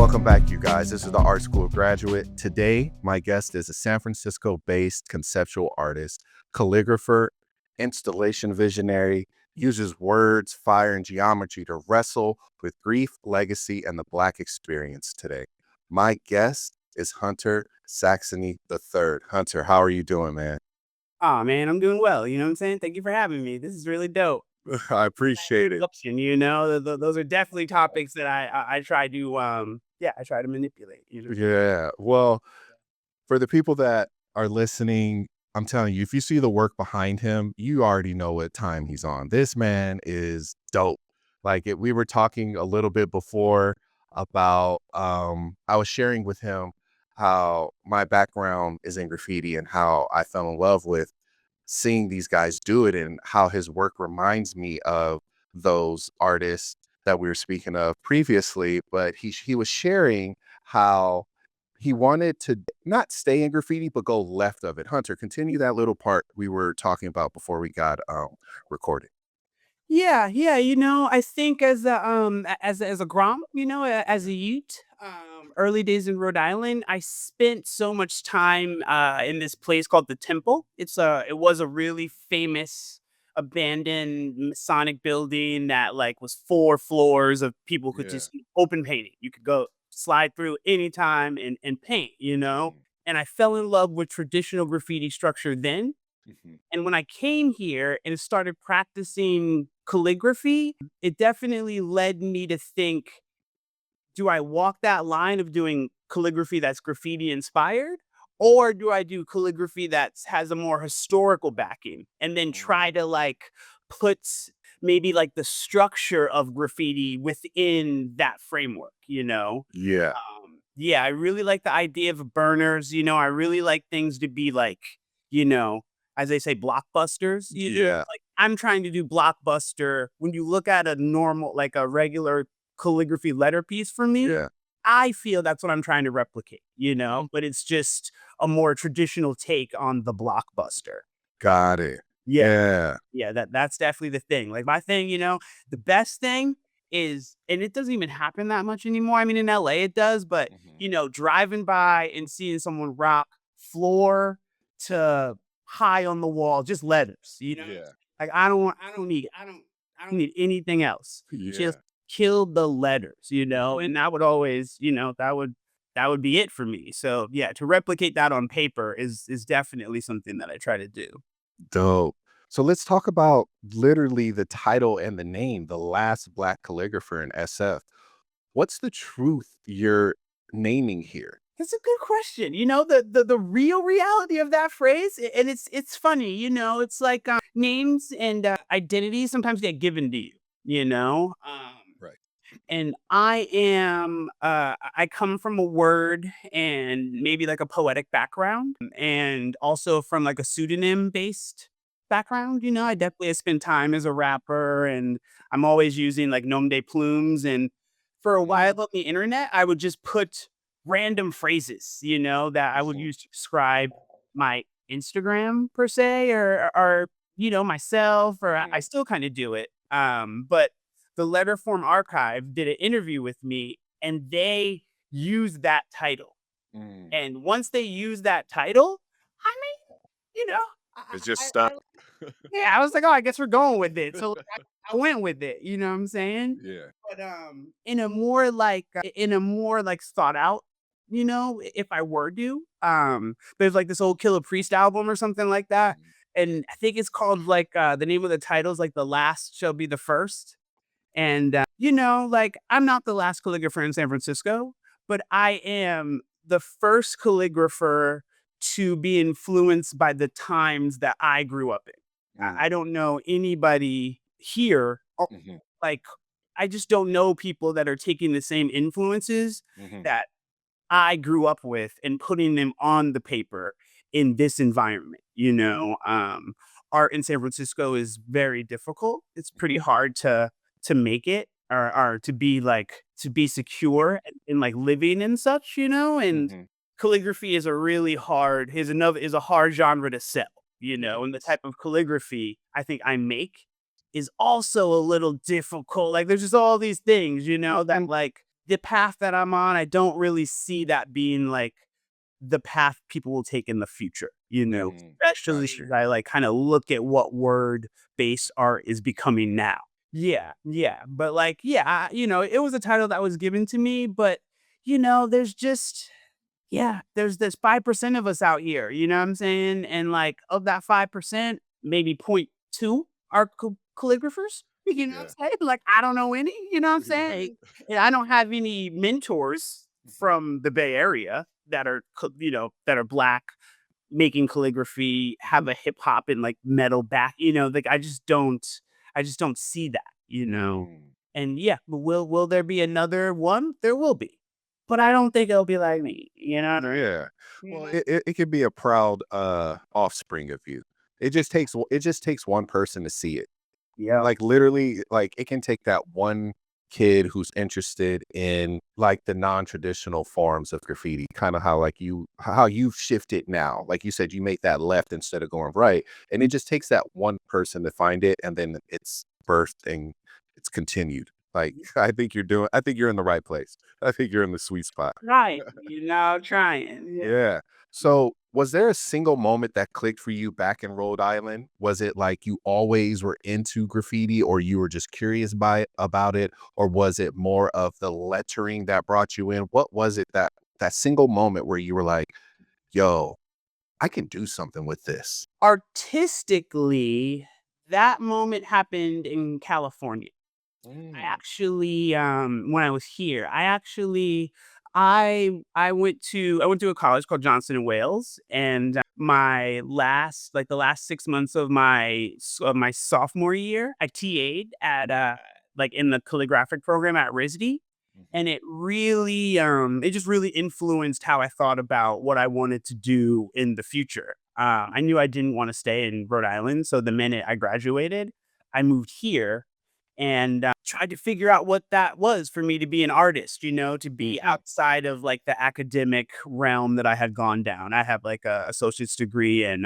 Welcome back, you guys. This is the Art School Graduate. Today, my guest is a San Francisco-based conceptual artist, calligrapher, installation visionary, uses words, fire, and geometry to wrestle with grief, legacy, and the Black experience today. My guest is Hunter Saxony III. Hunter, how are you doing, man? Oh man, I'm doing well. You know what I'm saying? Thank you for having me. This is really dope. I appreciate it. Option, those are definitely topics that I try to I try to manipulate. Yeah. Well, for the people that are listening, I'm telling you, if you see the work behind him, you already know what time he's on. This man is dope. We were talking a little bit before about, I was sharing with him how my background is in graffiti and how I fell in love with seeing these guys do it and how his work reminds me of those artists that we were speaking of previously. But he was sharing how he wanted to not stay in graffiti, but go left of it. Hunter, continue that little part we were talking about before we got recorded. Yeah. I think as a grom, as a youth, early days in Rhode Island, I spent so much time in this place called the Temple. It was a really famous abandoned Masonic building that like was 4 floors of people could Yeah. just open painting. You could go slide through anytime and paint. Mhm. And I fell in love with traditional graffiti structure then. Mhm. And when I came here and started practicing calligraphy, it definitely led me to think, do I walk that line of doing calligraphy that's graffiti inspired? Or do I do calligraphy that has a more historical backing and then Mm. try to like put maybe like the structure of graffiti within that framework? Yeah. Yeah, I really like the idea of burners. I really like things to be like, you know, as they say, blockbusters. Yeah. Like I'm trying to do blockbuster. When you look at a normal, like a regular calligraphy letter piece for me, Yeah. I feel that's what I'm trying to replicate, but it's just a more traditional take on the blockbuster. Got it. Yeah. Yeah. Yeah, that's definitely the thing. Like my thing, the best thing is, and it doesn't even happen that much anymore. I mean, in LA it does, but Mhm. driving by and seeing someone rock floor to high on the wall, just letters. Yeah. Like I don't need anything else. Just Yeah. kill the letters, and that would always, that would be it for me. So yeah, to replicate that on paper is definitely something that I try to do. Dope. So let's talk about literally the title and the name, the Last Black Calligrapher in SF. What's the truth you're naming here? It's a good question. The real reality of that phrase, and it's funny. It's like names and identities sometimes get given to you. Right. And I come from a word and maybe like a poetic background, and also from like a pseudonym based background. I definitely have spent time as a rapper, and I'm always using like nom de plumes. And for a while Mm. on the internet, I would just put random phrases, that I would Mhm. use to describe my Instagram per se, or myself, or I Mhm. still kind of do it. But the Letterform Archive did an interview with me, and they used that title. Mm. And once they used that title, I mean, you know, It's just I stuck. yeah, I was like, oh, I guess we're going with it. So I went with it. You know what I'm saying? Yeah. But in a more like thought out, if I were to, there's like this old Killer Priest album or something like that. Mhm. And I think it's called like the name of the title is like The Last Shall Be the First. And like I'm not the last calligrapher in San Francisco, but I am the first calligrapher to be influenced by the times that I grew up in. I Mm. don't know anybody here. Mhm. Like, I just don't know people that are taking the same influences Mhm. that I grew up with and putting them on the paper in this environment. Art in San Francisco is very difficult. It's pretty Mhm. hard to make it or to be secure in like living and such. And Mhm. calligraphy is a hard genre to sell. And the Yes. type of calligraphy I think I make is also a little difficult. Like there's just all these things, that like the path that I'm on, I don't really see that being like the path people will take in the future, especially Got you. as I like kind of look at what word based art is becoming now. Yeah, yeah. But like, yeah, it was a title that was given to me, but there's just yeah, there's 5% of us out here, you know what I'm saying? And like of that 5%, maybe point 0.2 are calligraphers. You know what Yeah. I'm saying? Like I don't know any, you know what I'm Yeah. saying? And I don't have any mentors Mhm. from the Bay Area that are that are black making calligraphy, have a hip hop and like metal back, like I just don't see that, Mm. And yeah, but will there be another one? There will be. But I don't think it'll be like me, Yeah. You Well, know? it could be a proud offspring of you. It just takes one person to see it. Yeah. Like, literally, like, it can take that one kid who's interested in, like, the non-traditional forms of graffiti, kinda how, like, how you've shifted now. Like you said, you make that left instead of going right, and it just takes that one person to find it, and then it's birthed and it's continued. Like, I think you're in the right place. I think you're in the sweet spot. Right. Trying. Yeah. Yeah. So, was there a single moment that clicked for you back in Rhode Island? Was it like you always were into graffiti or you were just curious about it? Or was it more of the lettering that brought you in? What was it that single moment where you were like, yo, I can do something with this? Artistically, that moment happened in California. I Mm, actually, when I was here, I went to a college called Johnson and Wales, and the last 6 months of my sophomore year, I TA'd at like in the calligraphic program at RISD, mhm, and it just really influenced how I thought about what I wanted to do in the future. I knew I didn't want to stay in Rhode Island, so the minute I graduated, I moved here and tried to figure out what that was for me to be an artist, to be mhm, outside of like the academic realm that I had gone down. I have like a associate's degree in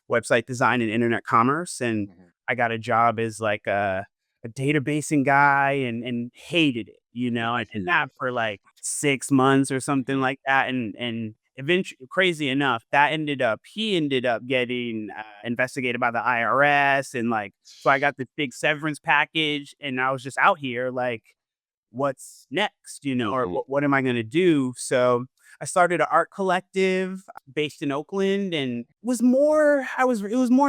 website design and internet commerce, and mhm, I got a job as like a databasing guy and hated it. I did that for like 6 months or something mhm, like that, and eventually, crazy enough, he ended up getting investigated by the IRS and like so I got this big severance package and I was just out here like, what's next, or mhm, what am I going to do? So I started an art collective based in Oakland and it was more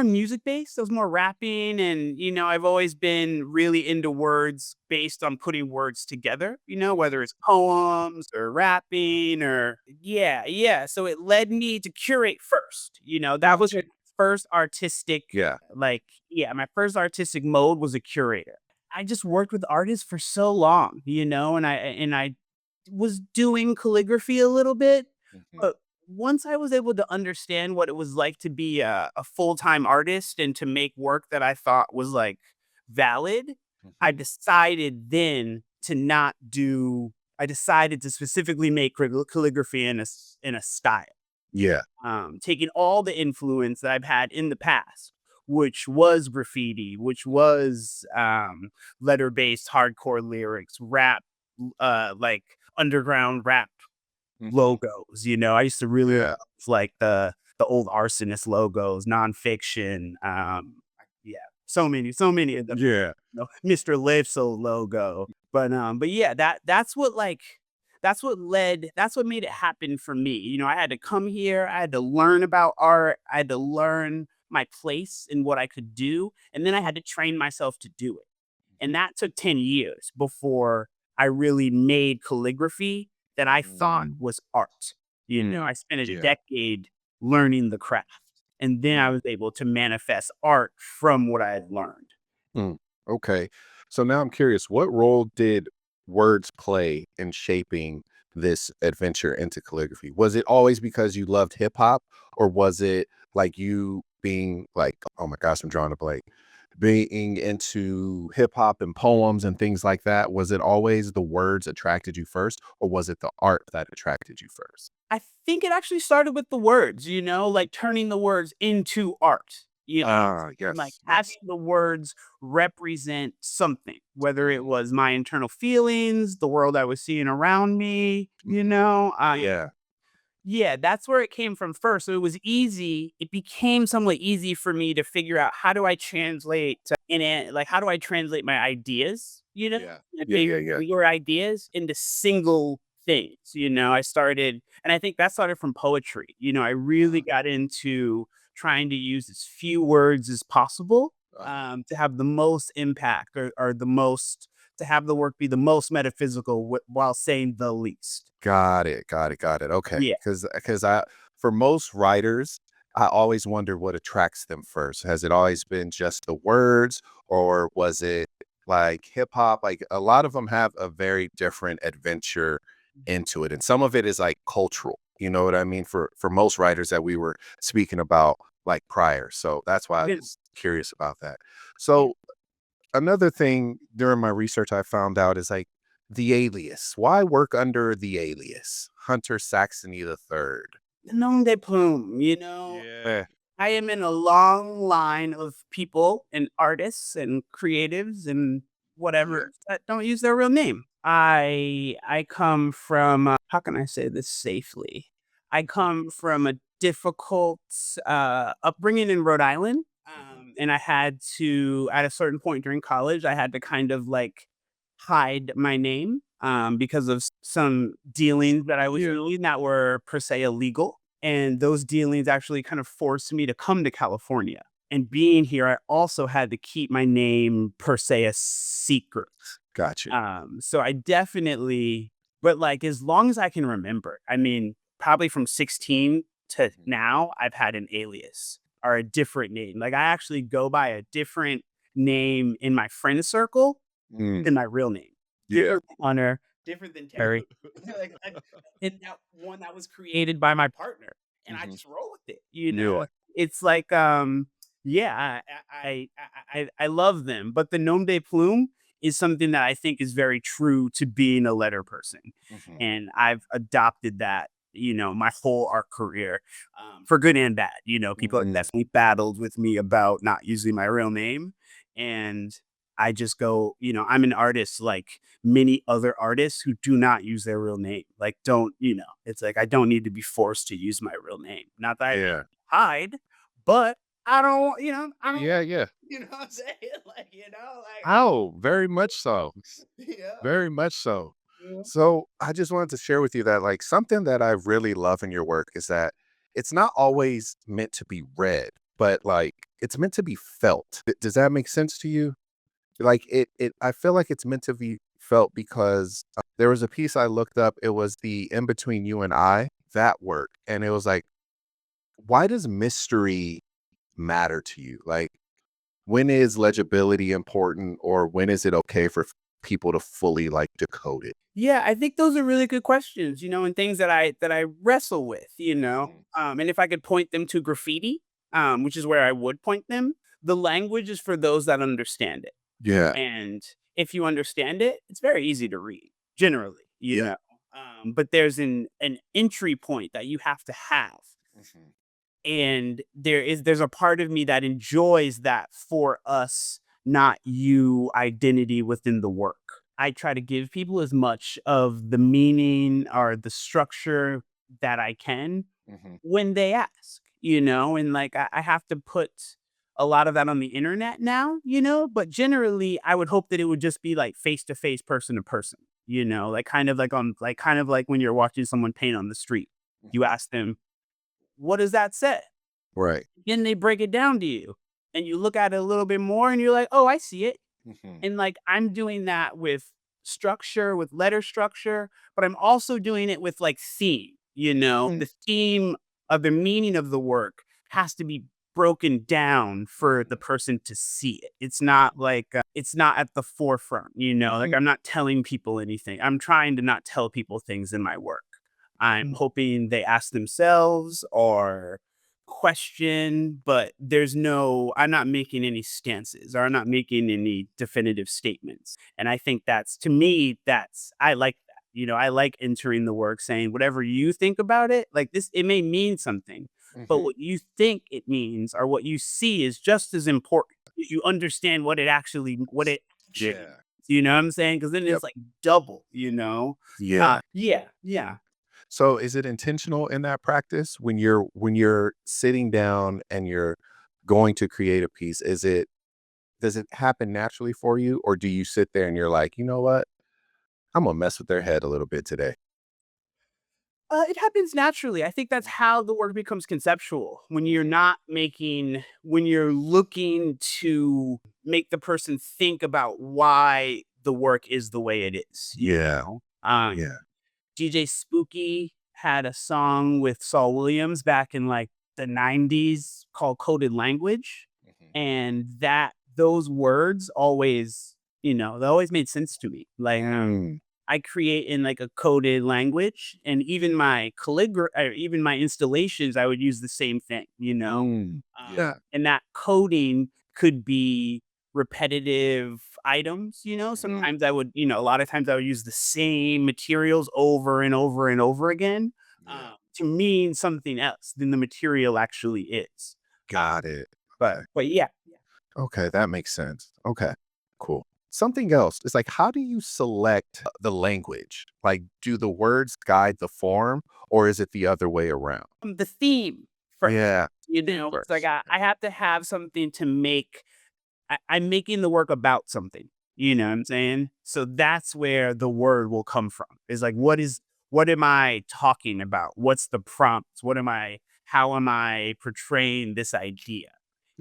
music based. It was more rapping. And, I've always been really into words based on putting words together, whether mhm. it's poems or rapping or, yeah, yeah. So it led me to curate first, that was Got my you. first artistic, Yeah. like, yeah, my first artistic mode was a curator. I just worked with artists for so long, and I was doing calligraphy a little bit, Mhm, but once I was able to understand what it was like to be a full-time artist and to make work that I thought was like valid, I mhm. decided then to not do I decided to specifically make calligraphy in a style, Yeah. taking all the influence that I've had in the past, which was graffiti, which was letter based hardcore lyrics, rap, like underground rap Mhm. logos. I used to really love Yeah. like the old arsonist logos, nonfiction. Yeah, so many of them. Yeah. Mr. Lifeso logo. But yeah, that's what made it happen for me. I had to come here, I had to learn about art, I had to learn my place and what I could do, and then I had to train myself to do it. And that took 10 years before I really made calligraphy that I thought Mm. was art. I spent a Yeah. decade learning the craft, and then I Mm. was able to manifest art from what I had learned. Mm. Okay. So now I'm curious, what role did words play in shaping this adventure into calligraphy? Was it always because you loved hip hop, or was it like you being like, oh my gosh, I'm drawing a blank, being into hip hop and poems and things like that? Was it always the words attracted you first, or was it the art that attracted you first? I think it actually started with the words, like turning the words into art. You know, Ah, and, like, yes, having yes. the words represent something, whether it was my internal feelings, the world I was seeing around me, Yeah. yeah, that's where it came from first. So it was easy. It became somewhat easy for me to figure out how do I translate in it, like how do I translate my ideas, Yeah. my Yeah, yeah, yeah. bigger ideas into single things. I started, and I think that started from poetry. I really Uh-huh. got into trying to use as few words as possible Uh-huh. to have the most impact or the most to have the work be the most metaphysical while saying the least. Got it, got it, got it, okay. Yeah. Because I for most writers, I always wonder what attracts them first. Has it always been just the words, or was it, like, hip hop? Like, a lot of them have a very different adventure into it, and some of it is, like, cultural, you know what I mean? For most writers that we were speaking about, like, prior, so that's why I Good. was curious about that. Yeah. So another thing during my research I found out is like the alias. Why work under the alias? Hunter Saxony III. Nom de plume, Yeah. I am in a long line of people and artists and creatives and Yeah. whatever that don't use their real name. I come from how can I say this safely? I come from a difficult upbringing in Rhode Island. Mhm. And I had to at a certain point during college, I had to kind of like hide my name because of some dealings that I was Yeah. doing that were per se illegal. And those dealings actually kind of forced me to come to California. And being here, I also had to keep my name per se a secret. Got you. So I definitely, but like as long as I can remember, I mean, probably from 16 to Mhm. now, I've had an alias or a different name. Like I actually go by a different name in my friend circle Mm, than my real name. yeah. Different than Hunter, different than Terry. Like, and that one that was created by my partner, and I Mhm. just roll with it. Yeah. It's like, yeah, I love them, but the nom de plume is something that I think is very true to being a letter person, Mhm. and I've adopted that. My whole art career, for good and bad. People have Mm, definitely battled with me about not using my real name, and I just go, I'm an artist like many other artists who do not use their real name. Like, don't, it's like I don't need to be forced to use my real name. Not that I yeah. hide, but I don't, Yeah, yeah. what I'm saying? Like, Oh, very much so. yeah. Very much so. Yeah. So I just wanted to share with you that like something that I really love in your work is that it's not always meant to be read, but like it's meant to be felt. Does that make sense to you? Like I feel like it's meant to be felt because there was a piece I looked up. It was the In Between You and I, that work. And it was like, why does mystery matter to you? Like, when is legibility important, or when is it okay for people to fully like decode it? Yeah, I think those are really good questions, and things that I wrestle with, Mhm. And if I could point them to graffiti, which is where I would point them, the language is for those that understand it. Yeah. And if you understand it, it's very easy to read, generally, Yeah. But there's an entry point that you have to have. Mhm. And there's a part of me that enjoys that for us, not you identity within the work. I try to give people as much of the meaning or the structure that I can Mhm. when they ask, and like I have to put a lot of that on the internet now, but generally I would hope that it would just be like face to face, person to person, like kind of like when you're watching someone paint on the street. You Mhm. ask them, what does that say? Right. Then they break it down to you and you look at it a little bit more and you're like, oh, I see it. Mhm. And like I'm doing that with structure, with letter structure, but I'm also doing it with like theme, Mm. the theme of the meaning of the work has to be broken down for the Mhm. person to see it. It's not like it's not at the forefront, like Mhm. I'm not telling people anything. I'm trying to not tell people things in my work. I'm hoping they ask themselves or question, but I'm not making any stances or I'm not making any definitive statements. And I think that's, to me, I like that. I like entering the work saying whatever you think about it, like this, it may mean something, but Mhm. what you think it means or what you see is just as important. If you understand what it actually means. Yeah. You know what I'm saying? Because then Yep. it's like double, you know? Yeah. Yeah, yeah. So is it intentional in that practice when you're sitting down and you're going to create a piece? Does it happen naturally for you, or do you sit there and you're like, you know what? I'm gonna mess with their head a little bit today. It happens naturally. I think that's how the work becomes conceptual. Mhm. When you're looking to make the person think about why the work is the way it is. Yeah. Know? Yeah. DJ Spooky had a song with Saul Williams back in like the 90s called Coded Language. Mhm. And those words always, they always made sense to me. Like, Mm. I create in like a coded language, and even my installations, I would use the same thing, Mm. Yeah. and that coding could be repetitive items. Mhm. A lot of times I would use the same materials over and over and over again Yeah. to mean something else than the material actually is. Got it. But Okay. but yeah, Okay, that makes sense. Okay, cool. Something else is like, how do you select the language? Like, do the words guide the form, or is it the other way around? the theme first. Yeah, It's like first. I have to have something to make. I'm making the work about something. You know what I'm saying? So that's where the word will come from. Is like, what am I talking about? What's the prompt? How am I portraying this idea?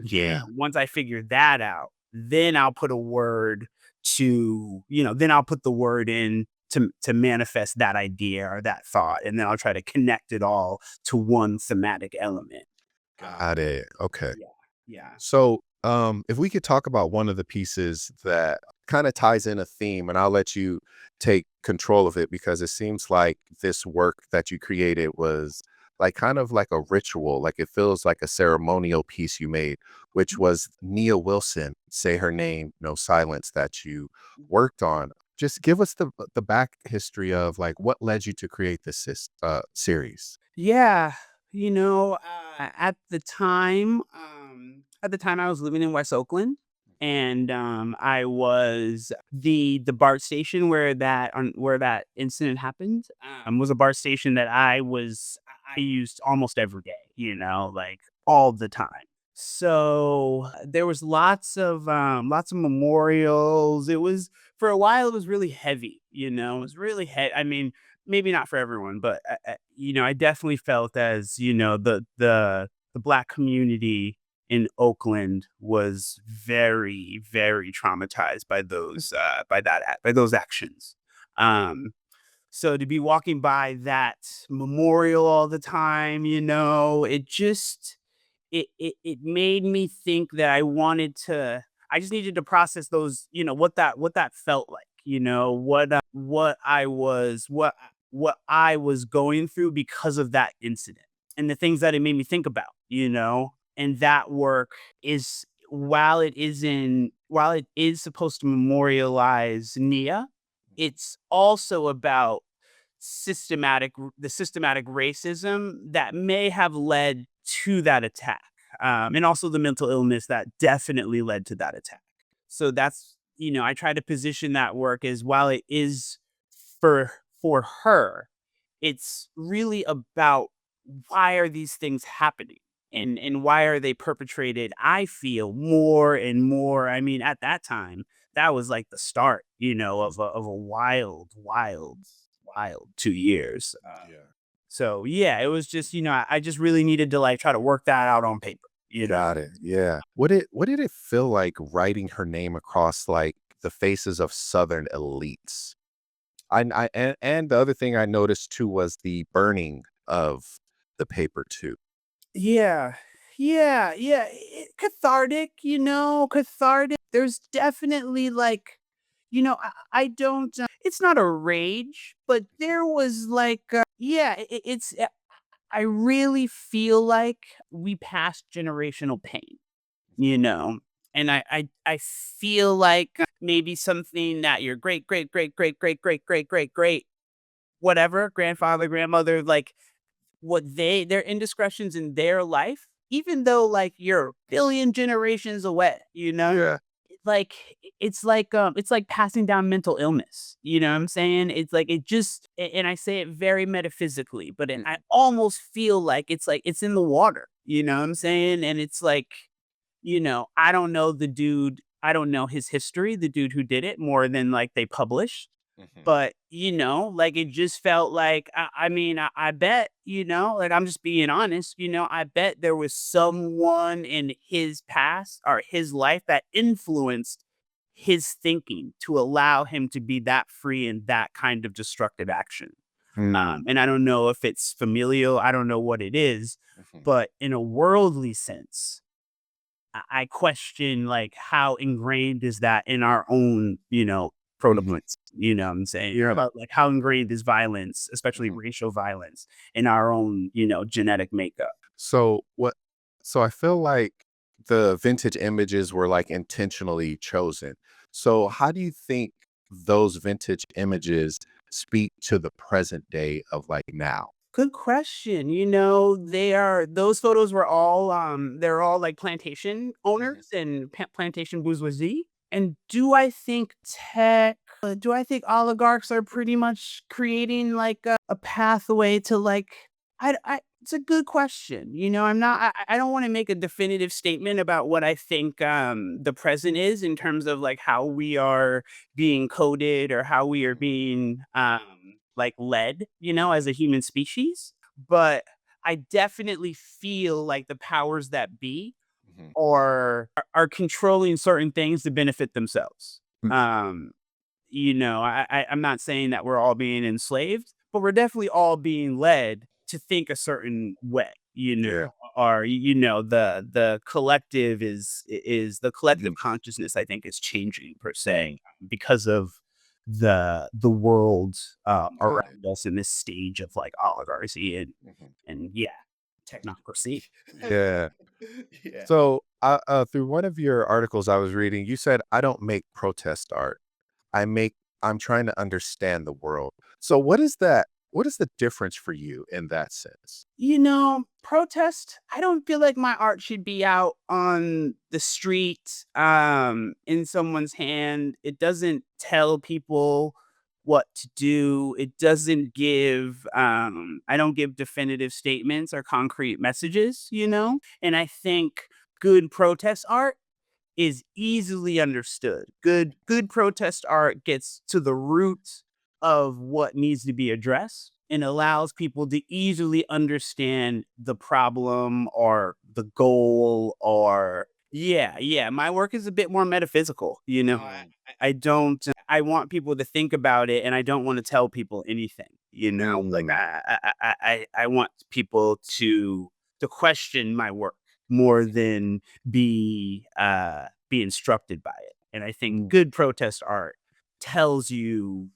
Yeah, Once I figure that out, then I'll put a word then I'll put the word in to manifest that idea or that thought. And then I'll try to connect it all to one thematic element. got it. Okay. Yeah. Yeah. So, if we could talk about one of the pieces that kind of ties in a theme, and I'll let you take control of it because it seems like this work that you created was like kind of like a ritual, like it feels like a ceremonial piece you made, which was Nia Wilson, Say Her Name, No Silence, that you worked on. Just give us the back history of like what led you to create this series. Yeah, at the time I was living in West Oakland, and I was the BART station where that incident happened. Was a BART station that I used almost every day. Like all the time. So there was lots of memorials. It was For a while it was really heavy. It was really heavy. I mean, maybe not for everyone, but I definitely felt as the black community in Oakland was very, very traumatized by those actions. Um, so to be walking by that memorial all the time, it made me think that I just needed to process those, what that felt like, what I was going through because of that incident and the things that it made me think about, and that work is while it is supposed to memorialize Nia, it's also about the systematic racism that may have led to that attack, and also the mental illness that definitely led to that attack. So I try to position that work as while it is for her, it's really about why are these things happening and why are they perpetrated. I feel more and more. I mean, at that time, that was like the start, of a wild 2 years. Yeah. So yeah, it was just, I just really needed to like try to work that out on paper, Got it. Yeah. What did it feel like writing her name across like the faces of Southern elites? And the other thing I noticed too was the burning of the paper too. Yeah. Yeah. Cathartic, cathartic. There's definitely like, I don't, it's not a rage, but there was like, yeah, I really feel like we passed generational pain, you know, and I feel like maybe something that your great, great, great, great, great, great, great, great, great, whatever, grandfather, grandmother, like their indiscretions in their life, even though like you're a billion generations away, Yeah. like it's like passing down mental illness. You know what I'm saying? It's like and I say it very metaphysically, but I Mhm. almost feel like it's in the water. You know what I'm saying? And it's like, I don't know the dude. I don't know his history, the dude who did it, more than like they published. Mhm. But, like it just felt like, I mean, I bet, like I'm just being honest, I bet there was someone in his past or his life that influenced his thinking to allow him to be that free in that kind of destructive action. Mm. And I don't know if it's familial, I don't know what it is, Mhm. but in a worldly sense, I question like how ingrained is that in our own, Mhm. protopoints. You know what I'm saying? You're Yeah. about like how ingrained is violence, especially Mhm. racial violence, in our own, genetic makeup. So what so I feel like the vintage images were like intentionally chosen. So how do you think those vintage images speak to the present day of like now? Good question. Those photos were all they're all like plantation Mhm. owners and plantation bourgeoisie. And do I think oligarchs are pretty much creating like a pathway to like I it's a good question. I don't want to make a definitive statement about what I think the present is in terms of like how we are being coded or how we are Mhm. being like led, as a human species. But I definitely feel like the powers that be Mhm. are controlling certain things to benefit themselves. Mm. Um, I'm not saying that we're all being enslaved, but we're definitely all being led to think a certain way, Yeah. or the collective is the Mhm. collective consciousness, I think, is changing per se because of the world Right. around us in this stage of like oligarchy Mhm. and yeah, technocracy. Yeah. Yeah. So, through one of your articles I was reading, you said, "I don't make protest art. I make I'm trying to understand the world." So what is that? What is the difference for you in that sense? Protest, I don't feel like my art should be out on the street, in someone's hand. It doesn't tell people what to do. It doesn't I don't give definitive statements or concrete messages, And I think good protest art is easily understood. Good protest art gets to the root of what needs to be addressed and allows people to easily understand the problem or the goal or yeah, my work is a bit more metaphysical, Mm. I don't I want people to think about it and I don't want to tell people anything, like Mm. I want people to question my work more than be instructed by it. And I think Mm. good protest art tells you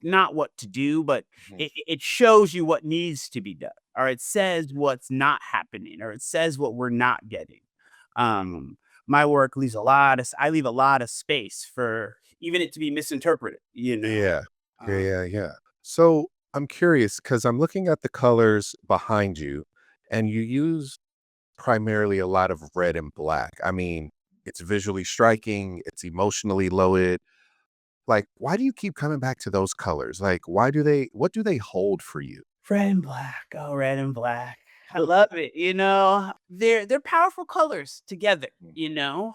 not what to do, but Mhm. it shows you what needs to be done, or it says what's not happening, or it says what we're not getting. Um, my work I leave a lot of space for even it to be misinterpreted, Yeah. Yeah, Um, yeah, yeah. So, I'm curious because 'cause I'm looking at the colors behind you, and you use primarily a lot of red and black. I mean, it's visually striking, it's emotionally loaded. Like, why do you keep coming back to those colors? Like, what do they hold for you? Red and black. Oh, red and black. I love it. They're powerful colors together. Mm.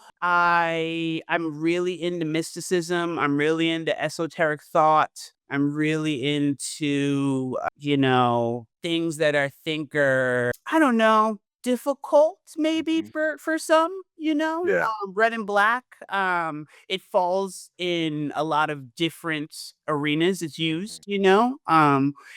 I'm really into mysticism. I'm really into esoteric thought. I'm really into things that I think are, I don't know, difficult maybe Mhm. for some. Yeah. Red and black. It falls in a lot of different arenas. It's Mhm. used.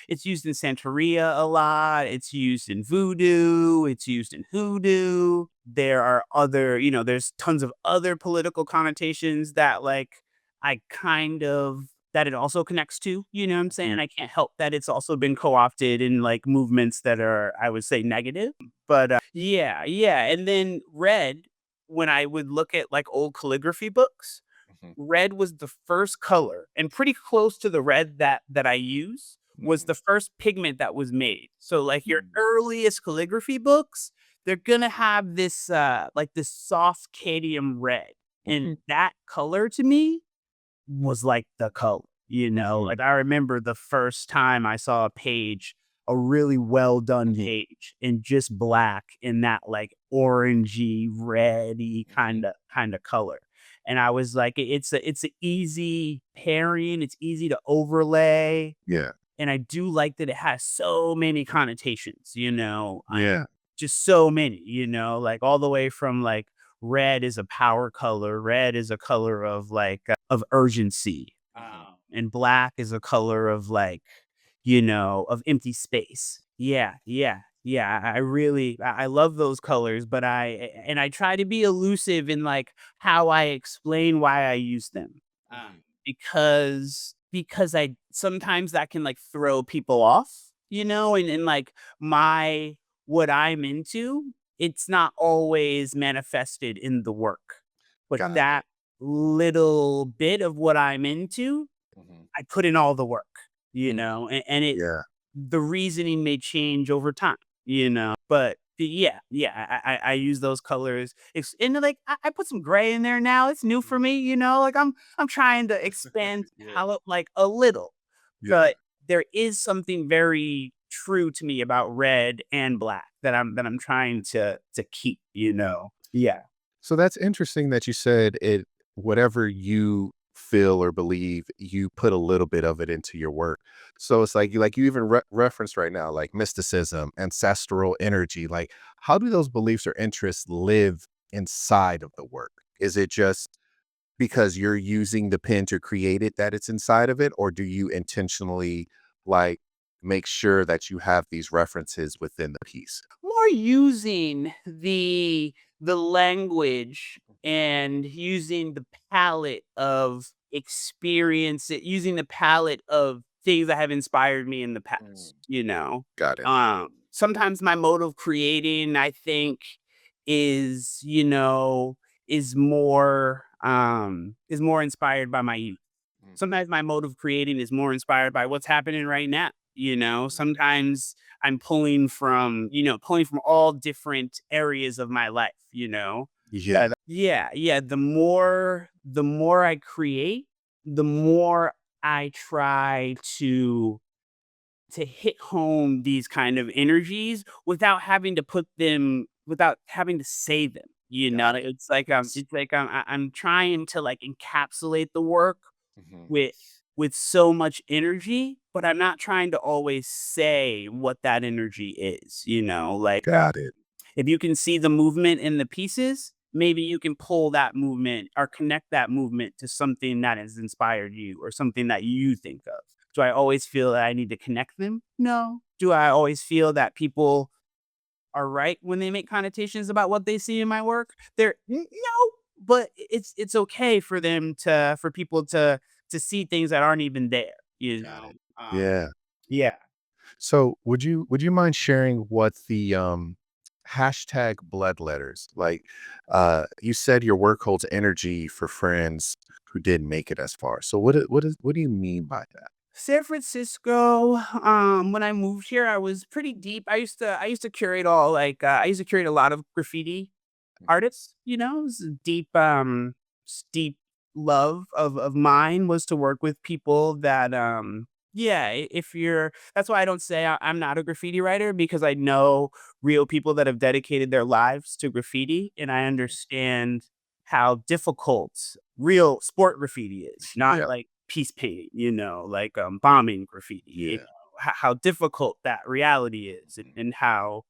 It's used in Santeria a lot. It's used in voodoo. It's used in hoodoo. There's tons of other political connotations that like I kind of that it also connects to, you know what I'm saying? Mhm. I can't help that it's also been co-opted in like movements that are, I would say, negative. But yeah, yeah. And then red, when I would look at like old calligraphy books, Mhm. red was the first color and pretty close to the red that I use was the first pigment that was made. So like your earliest calligraphy books, they're gonna have this like this soft cadmium red. And that color to me was like the color, like I remember the first time I saw a page, a really well done page in just black in that like orangey, reddy kind of color. And I was like, it's a easy pairing, it's easy to overlay. Yeah. And I do like that it has so many connotations, Yeah. just so many, like all the way from like red is a power color, red is a color of like of urgency. And black is a color of like, of empty space. Yeah, yeah, yeah. I really I love those colors, but I try to be elusive in like how I explain why I use them. Because I sometimes that can like throw people off, and like my what I'm into, it's not always manifested in the work. But Got it. that little bit of what I'm into, I put in all the work, and it Yeah. the reasoning may change over time, but yeah, yeah, I use those colors. And like I put some gray in there now. It's new for me, like I'm trying to expand Yeah. palette like a little, Yeah. but there is something very true to me about red and black that I'm trying to keep, Yeah. So that's interesting that you said it, whatever you feel or believe, you put a little bit of it into your work. So it's like you even referenced right now, like mysticism, ancestral energy. Like, how do those beliefs or interests live inside of the work? Is it just because you're using the pen to create it that it's inside of it? Or do you intentionally like make sure that you have these references within the piece? More using the language and using the palette of experience, using the palette of things that have inspired me in the Mm. past, Got it. sometimes my mode of creating, I think, is is more inspired by my youth. Sometimes my mode of creating is more inspired by what's happening right now. Sometimes I'm pulling from all different areas of my life, Yeah. Yeah, yeah. The more I create, the more I try to hit home these kind of energies without having to say them. I'm trying to like encapsulate the work Mhm. with so much energy, but I'm not trying to always say what that energy is, like Got it. if you can see the movement in the pieces, maybe you can pull that movement or connect that movement to something that has inspired you or something that you think of. Do I always feel that I need to connect them? No. Do I always feel that people are right when they make connotations about what they see in my work? No, but it's okay for people to see things that aren't even there, Got it. Yeah. Yeah. So would you mind sharing what the hashtag blood letters like you said your work holds energy for friends who didn't make it as far. So what do you mean by that? San Francisco, when I moved here, I was pretty deep. I used to curate I used to curate a lot of graffiti artists, it was a deep love of mine was to work with people that yeah, if you're that's why I don't say I'm not a graffiti writer because I know real people that have dedicated their lives to graffiti and I understand how difficult real sport graffiti is, not Yeah. like peace painting, like bombing graffiti, Yeah. how difficult that reality is and how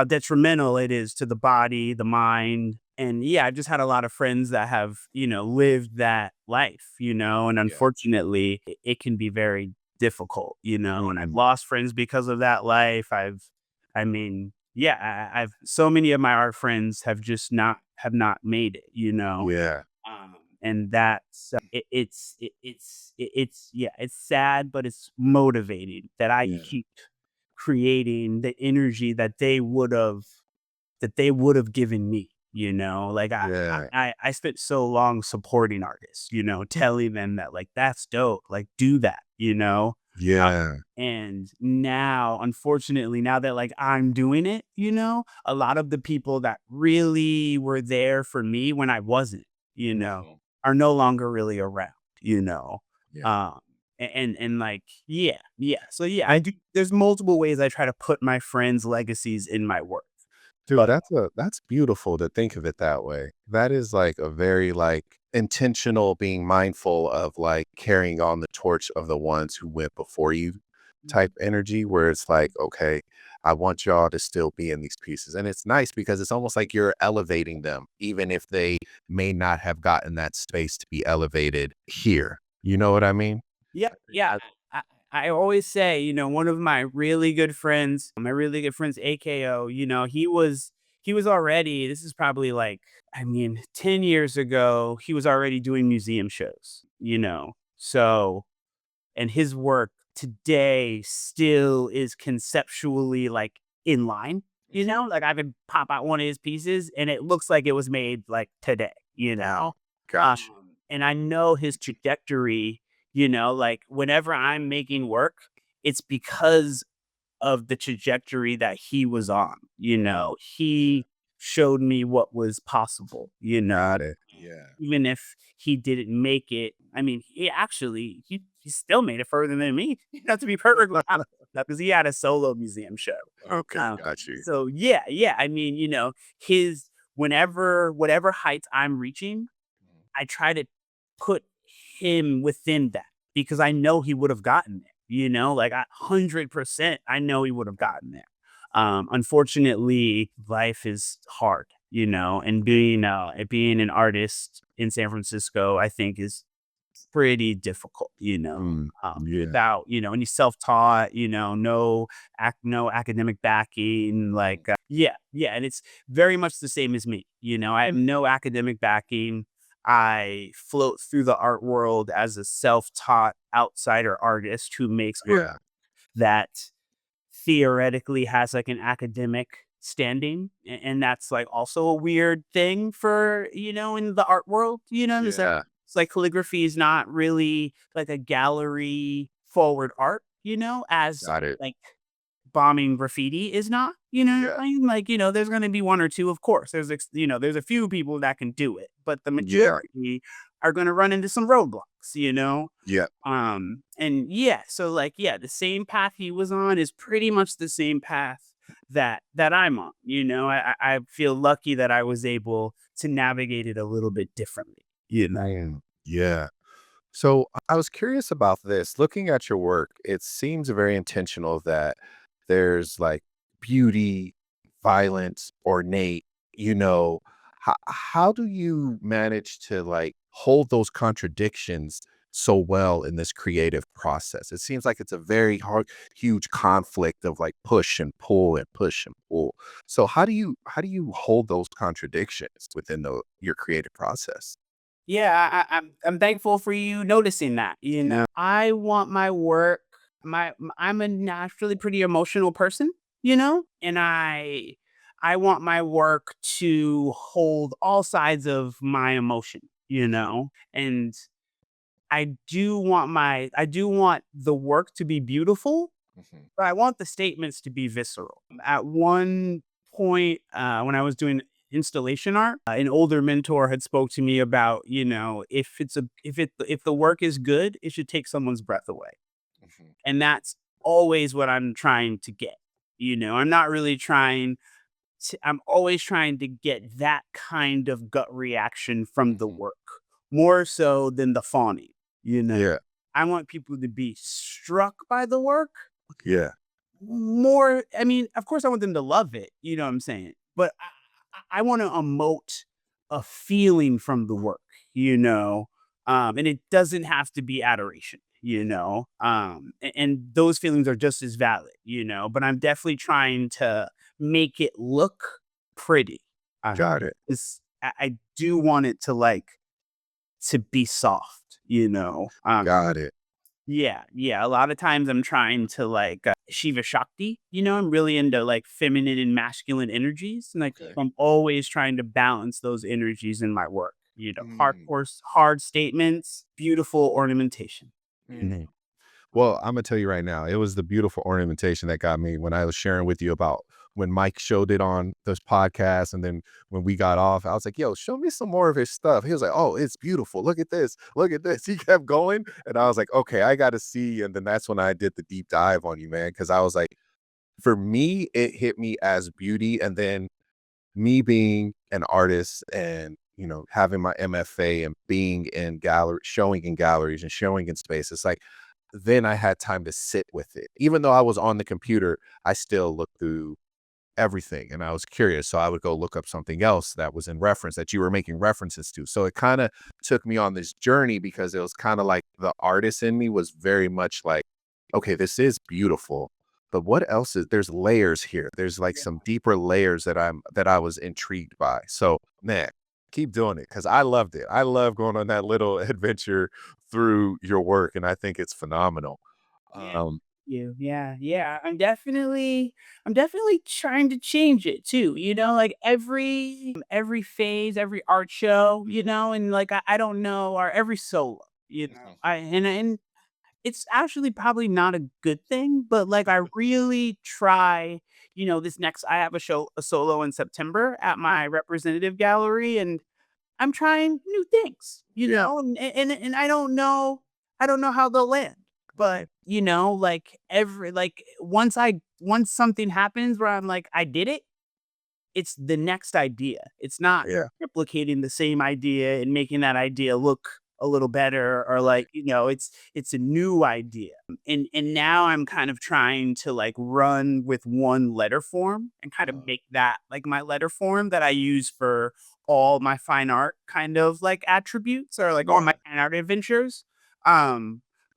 detrimental it is to the body, the mind. And yeah, I've just had a lot of friends that have, lived that life, and Yeah. unfortunately it can be very difficult, and I've Mhm. lost friends because of that life. Yeah, I've so many of my art friends have not made it, Yeah. and that's yeah, it's sad, but it's motivating that I Yeah. keep creating the energy that they would have given me, like Yeah. I spent so long supporting artists, telling them that like that's dope, like do that, Yeah. And now, unfortunately, now that like I'm doing it, a lot of the people that really were there for me when I wasn't, Mhm. are no longer really around, you know. Yeah. Um and like yeah. So yeah, I do there's multiple ways I try to put my friends' legacies in my work. Dude, But that's beautiful to think of it that way. That is like a very like intentional being mindful of like carrying on the torch of the ones who went before you type energy where it's like, okay, I want y'all to still be in these pieces. And it's nice because it's almost like you're elevating them, even if they may not have gotten that space to be elevated here. You know what I mean? yeah, I think yeah. that I always say, one of my really good friends, AKO, he was already, this is probably like, I mean, 10 years ago, he was already doing museum shows. So, and his work today still is conceptually like in line, like I could pop out one of his pieces and it looks like it was made like today. gotcha. And I know his trajectory, like whenever I'm making work, it's because of the trajectory that he was on. He showed me what was possible. Got it. Yeah. Even if he didn't make it, I mean, he still made it further than me, to be perfectly honest, because he had a solo museum show. Okay, Um, got you. so yeah, yeah, I mean, his whatever heights I'm reaching, I try to put him within that because I know he would have gotten there, like 100%, I know he would have gotten there. Unfortunately, life is hard, and being an artist in San Francisco, I think is pretty difficult. Mm, yeah. Without, any self-taught, no academic backing, like, yeah, yeah, and it's very much the same as me. I have no academic backing. I float through the art world as a self-taught outsider artist who makes art Yeah. that theoretically has like an academic standing. And that's like also a weird thing for, in the art world, Yeah. it's like calligraphy is not really like a gallery forward art, as Got it. like bombing graffiti is not, Yeah. I mean? Like, there's going to be one or two, of course. There's a few people that can do it, but the Yeah. majority are going to run into some roadblocks. Yeah. And yeah, so like, yeah, the same path he was on is pretty much the same path that I'm on. I feel lucky that I was able to navigate it a little bit differently. Yeah. So I was curious about this. Looking at your work, it seems very intentional that there's like beauty, violence, ornate, you know. How do you manage to like hold those contradictions so well in this creative process? It seems like it's a very hard, huge conflict of like push and pull and push and pull. So how do you hold those contradictions within your creative process? Yeah, I'm thankful for you noticing that. I want my work. I'm a naturally pretty emotional person, and I want my work to hold all sides of my emotion. And I do want the work to be beautiful, Mhm. but I want the statements to be visceral. At one point, when I was doing installation art, an older mentor had spoke to me about, if the work is good, it should take someone's breath away, Mhm. and that's always what I'm trying to get. I'm not really trying I'm always trying to get that kind of gut reaction from the Mhm. work, more so than the fawning. You know, Yeah. I want people to be struck by the work Yeah. more. I mean, of course, I want them to love it. You know what I'm saying? But I want to emote a feeling from the work. And it doesn't have to be adoration. And those feelings are just as valid. But I'm definitely trying to make it look pretty. Got it. I do want it to be soft. Got it. Yeah, yeah. A lot of times I'm trying to Shiva Shakti, I'm really into like feminine and masculine energies. And like Okay. I'm always trying to balance those energies in my work. Mm, Hard statements, beautiful ornamentation. mm. Well, Imma tell you right now, it was the beautiful ornamentation that got me when I was sharing with you about when Mike showed it on this podcast, and then when we got off, I was like, "Yo, show me some more of his stuff." He was like, "Oh, it's beautiful. Look at this. Look at this." He kept going, and I was like, "Okay, I gotta see," and then that's when I did the deep dive on you, man, because I was like, for me, it hit me as beauty, and then me being an artist and, having my MFA and being in gallery showing in galleries and showing in spaces, like, then I had time to sit with it. Even though I was on the computer, I still looked through everything and I was curious. So I would go look up something else that was in reference that you were making references to. So it kind of took me on this journey because it was kind of like the artist in me was very much like, okay, this is beautiful. But what else is there's layers here. There's like some deeper layers that I was intrigued by. So man, keep doing it because I loved it. I love going on that little adventure through your work, and I think it's phenomenal. Yeah. Um, Yeah. I'm definitely trying to change it too. Like every phase, every art show, and like I don't know, or every solo, Mhm. and it's actually probably not a good thing, but like I really try, this next I have a solo in September at my representative gallery, and I'm trying new things, Yeah, and I don't know how they'll land. But, like once something happens where I'm like, I did it, it's the next idea. It's not yeah, replicating the same idea and making that idea look a little better, or like, it's a new idea. And now I'm kind of trying to like run with one letter form and kind of make that like my letter form that I use for all my fine art kind of like attributes, or like all my yeah. fine art adventures.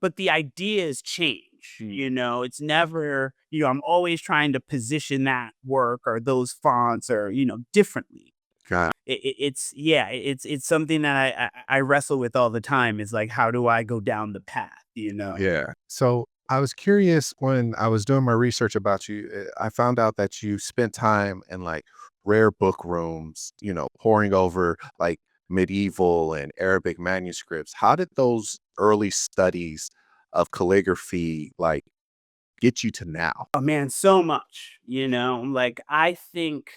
But the ideas change. Mm. It's never, I'm always trying to position that work or those fonts or, differently. Got It's something that I wrestle with all the time is like, how do I go down the path? Yeah. So I was curious when I was doing my research about you. I found out that you spent time in like rare book rooms, poring over like medieval and Arabic manuscripts. How did those early studies of calligraphy like get you to now? Oh man, so much, like I think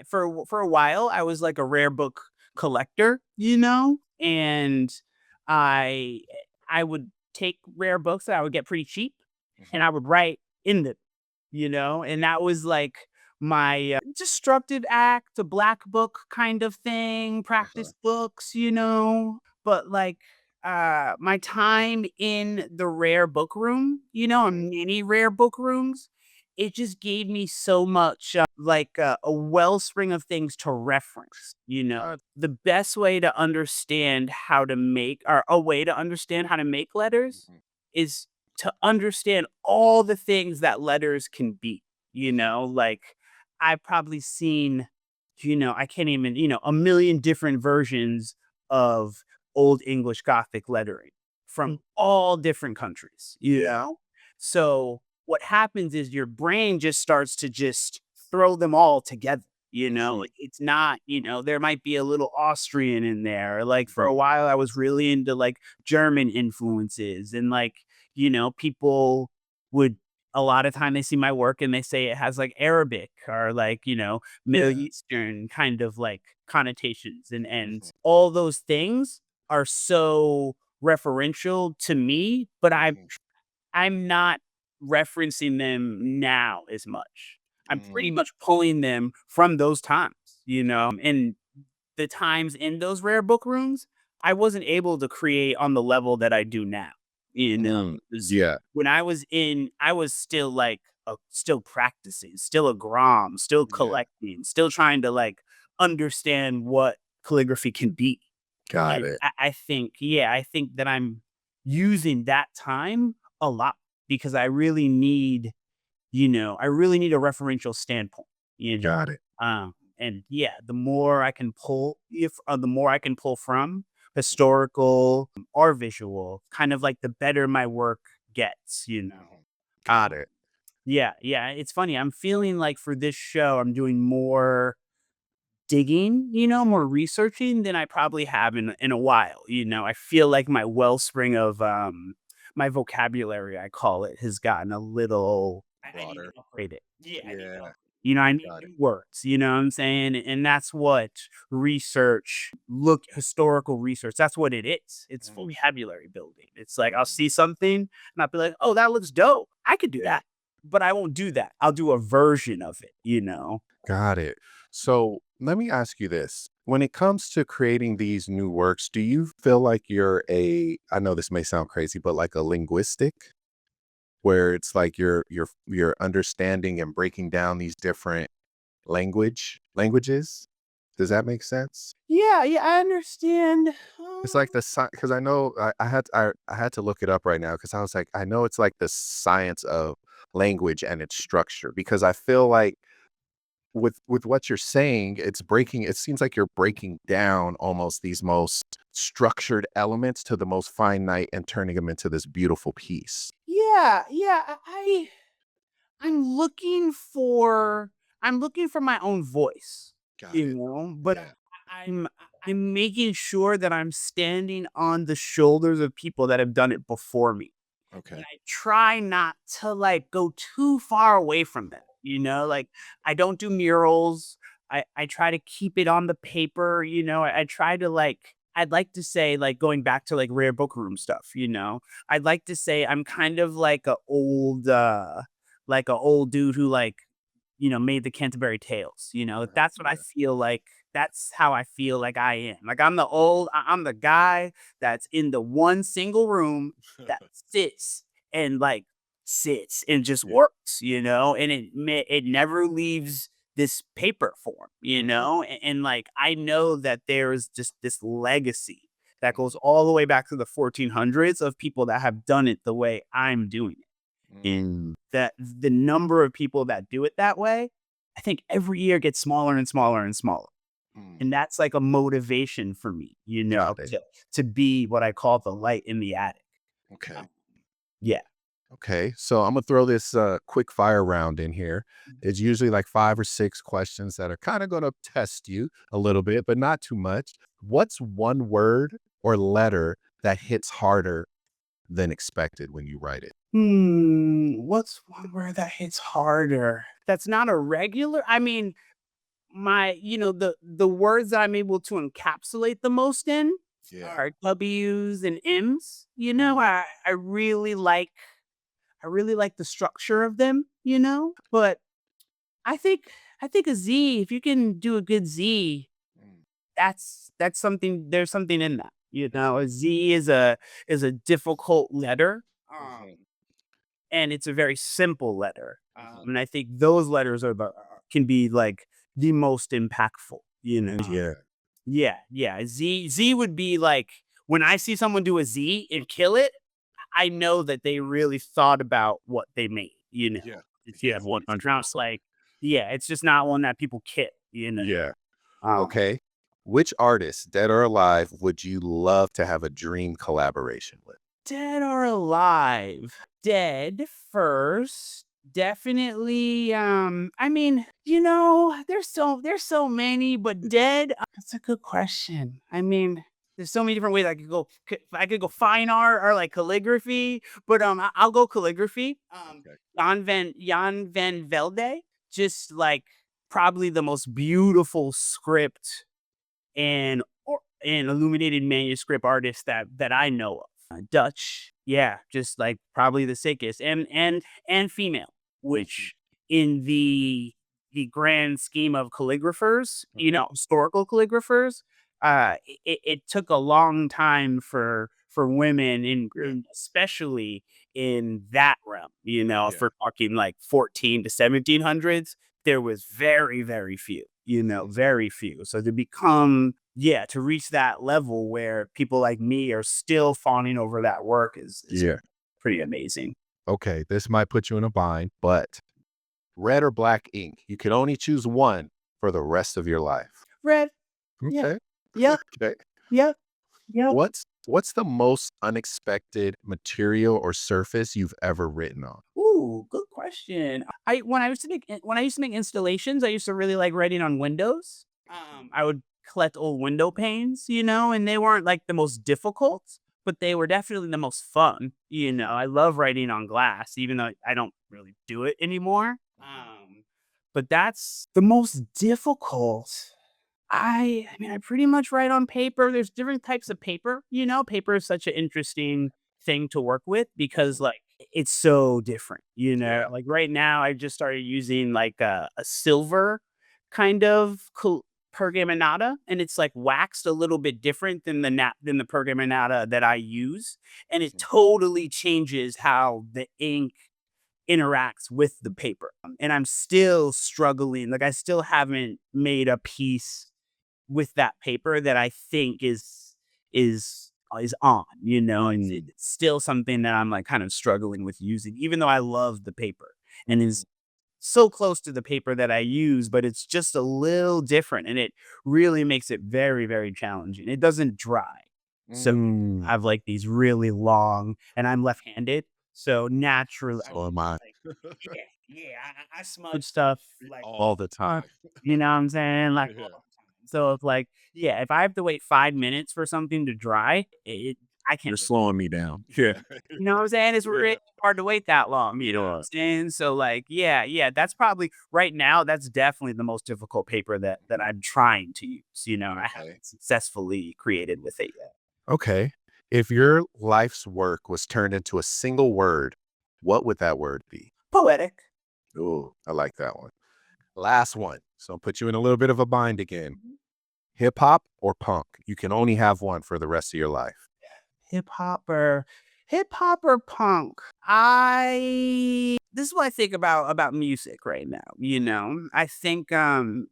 for a while I was like a rare book collector, and I I would take rare books that I would get pretty cheap, and Mhm. I would write in them, and that was like my destructive act, a black book kind of thing, Uh-huh. practice books, but like my time in the rare book room, Mhm. many rare book rooms, it just gave me so much like a wellspring of things to reference. Uh, The best way to understand how to make, or a way to understand how to make letters, mhm. is to understand all the things that letters can be. Like I've probably seen, I can't even, a million different versions of Old English Gothic lettering from all different countries, Yeah. So what happens is your brain just starts to just throw them all together. Mhm. It's not, there might be a little Austrian in there. Like for a Mhm. while, I was really into like German influences, and like, people would a lot of time they see my work and they say it has like Arabic or like, Middle Yeah. Eastern kind of like connotations, and Mhm. all those things are so referential to me, but Mhm. I'm not referencing them now as much. I'm pretty Mm. much pulling them from those times, and the times in those rare book rooms, I wasn't able to create on the level that I do now. Mm. 'Cause Yeah. when I was still like still practicing, still a grom, still Yeah. collecting, still trying to like understand what calligraphy can be. Got And it. I think that I'm using that time a lot because I really need a referential standpoint, you know. Got it. And yeah, the more I can pull from historical or visual, kind of like the better my work gets. Mhm. Got Um, it. yeah, it's funny. I'm feeling like for this show, I'm doing more digging, more researching than I probably have in a while. I feel like my wellspring of my vocabulary, I call it, has gotten a little I need to Broader. upgrade it. Yeah, I need to Yeah, upgrade. I need got it. new words, you know what I'm saying? And that's what research, look historical research, that's what it is. It's Mm, vocabulary building. It's like I'll mm, see something and I'll be like, "Oh, that looks dope. I could do yeah. that." But I won't do that. I'll do a version of it, you know? Got it. So let me ask you this. When it comes to creating these new works, do you feel like you're I know this may sound crazy, but like a linguistic, where it's like you're understanding and breaking down these different languages? Does that make sense? Yeah, yeah, I understand. It's like the because I know I had to look it up right now because I was like, I know it's like the science of language and its structure because I feel like with what you're saying, it seems like you're breaking down almost these most structured elements to the most finite and turning them into this beautiful piece. Yeah, yeah, I'm looking for I'm looking for my own voice, Got you it. know, but Yeah. I'm I'm making sure that I'm standing on the shoulders of people that have done it before me. And Okay. I try not to like go too far away from them, you know, like I don't do murals. I try to keep it on the paper, you know. I try to like I'd like to say like going back to like rare book room stuff, you know. I'd like to say I'm kind of like a old dude who like made the Canterbury Tales, you know? Right. That's what I feel like that's how I feel like I am. Like I'm the guy that's in the one single room Yeah. that sits and just Yeah. works, you know? And it never leaves this paper form, you Mhm, know? And like I know that there's just this legacy that mhm, goes all the way back to the 1400s of people that have done it the way I'm doing it. mm, And that the number of people that do it that way, I think every year gets smaller and smaller and smaller. mm. And that's like a motivation for me, Got it. to be what I call the light in the attic. Okay. Um, yeah. Okay. So I'm gonna throw this quick fire round in here. It's usually like 5 or 6 questions that are kind of gonna test you a little bit, but not too much. What's one word or letter that hits harder than expected when you write it? What's one word that hits harder? That's not a regular. I mean, the words that I'm able to encapsulate the most in Yeah. are W's and M's. Mm, I really like the structure of them, you know? But I think I think a Z, if you can do a good Z, mm, that's something there's something in that. You mm, know, a Z is a difficult letter. mhm, And it's a very simple letter. mhm. And I think those letters can be like the most impactful, you know. Yeah. Yeah, yeah. Z would be like when I see someone do a Z and kill it, I know that they really thought about what they made, you know. Yeah. If you Yeah. have one on house, like, yeah, it's just not one that people kill, you know. Yeah. Um, Okay. Which artist, dead or alive, would you love to have a dream collaboration with? Dead or alive? Dead first. Definitely, I mean, there's so many, but dead, that's a good question. I mean, there's so many different ways I could go. I could go fine art or like calligraphy, but I'll go calligraphy. Okay. Jan van Velde, just like probably the most beautiful script and illuminated manuscript artist that I know of. Dutch, yeah, just like probably the sickest, and female, Mhm, which in the grand scheme of calligraphers, mhm. historical calligraphers, it took a long time for women Yeah. especially in that realm, if Yeah. we're talking like 14 to 1700s, there was very, very few, Mhm. very few. So to become, yeah, to reach that level where people like me are still fawning over that work is Yeah. pretty amazing. Okay. This might put you in a bind, but red or black ink, you can only choose one for the rest of your life. Red. Yeah. Okay. Yep. Okay. Yep. Yep. What's the most unexpected material or surface you've ever written on? Ooh, good question. I when I used to make installations, I used to really like writing on windows. Mhm. I would collect old window panes, and they weren't like the most difficult, but they were definitely the most fun. I love writing on glass, even though I don't really do it anymore. Mhm. But that's the most difficult. I mean, I pretty much write on paper. There's different types of paper. Paper is such an interesting thing to work with because Mhm. like it's so different. Yeah. Like right now, I just started using like a silver kind of pergaminata, and it's like waxed a little bit different than the pergaminata that I use, and it Mhm. totally changes how the ink interacts with the paper. And I'm still struggling. Like I still haven't made a piece with that paper that I think is on, and Mhm. it's still something that I'm like kind of struggling with using, even though I love the paper and Mhm. is so close to the paper that I use, but it's just a little different and it really makes it very, very challenging. It doesn't dry. So Mm. I have like these really long, and I'm left-handed. So naturally, I So mean, am I. like, yeah, yeah, I smudge stuff like All the time. you know what I'm saying? Like all Yeah. the time. So it's like, yeah, if I have to wait 5 minutes for something to dry, I can't You're wait. slowing me down. Yeah. You know what I'm saying? It's Yeah. really hard to wait that long. You know what I'm Yeah. saying? So like, yeah, yeah, that's probably right now. That's definitely the most difficult paper that I'm trying to use. I Okay. haven't successfully created with it yet. Okay. If your life's work was turned into a single word, what would that word be? Poetic. Ooh, I like that one. Last one. So I'll put you in a little bit of a bind again. Hip hop or punk? You can only have one for the rest of your life. Hip hop or punk. This is what I think about music right now. I think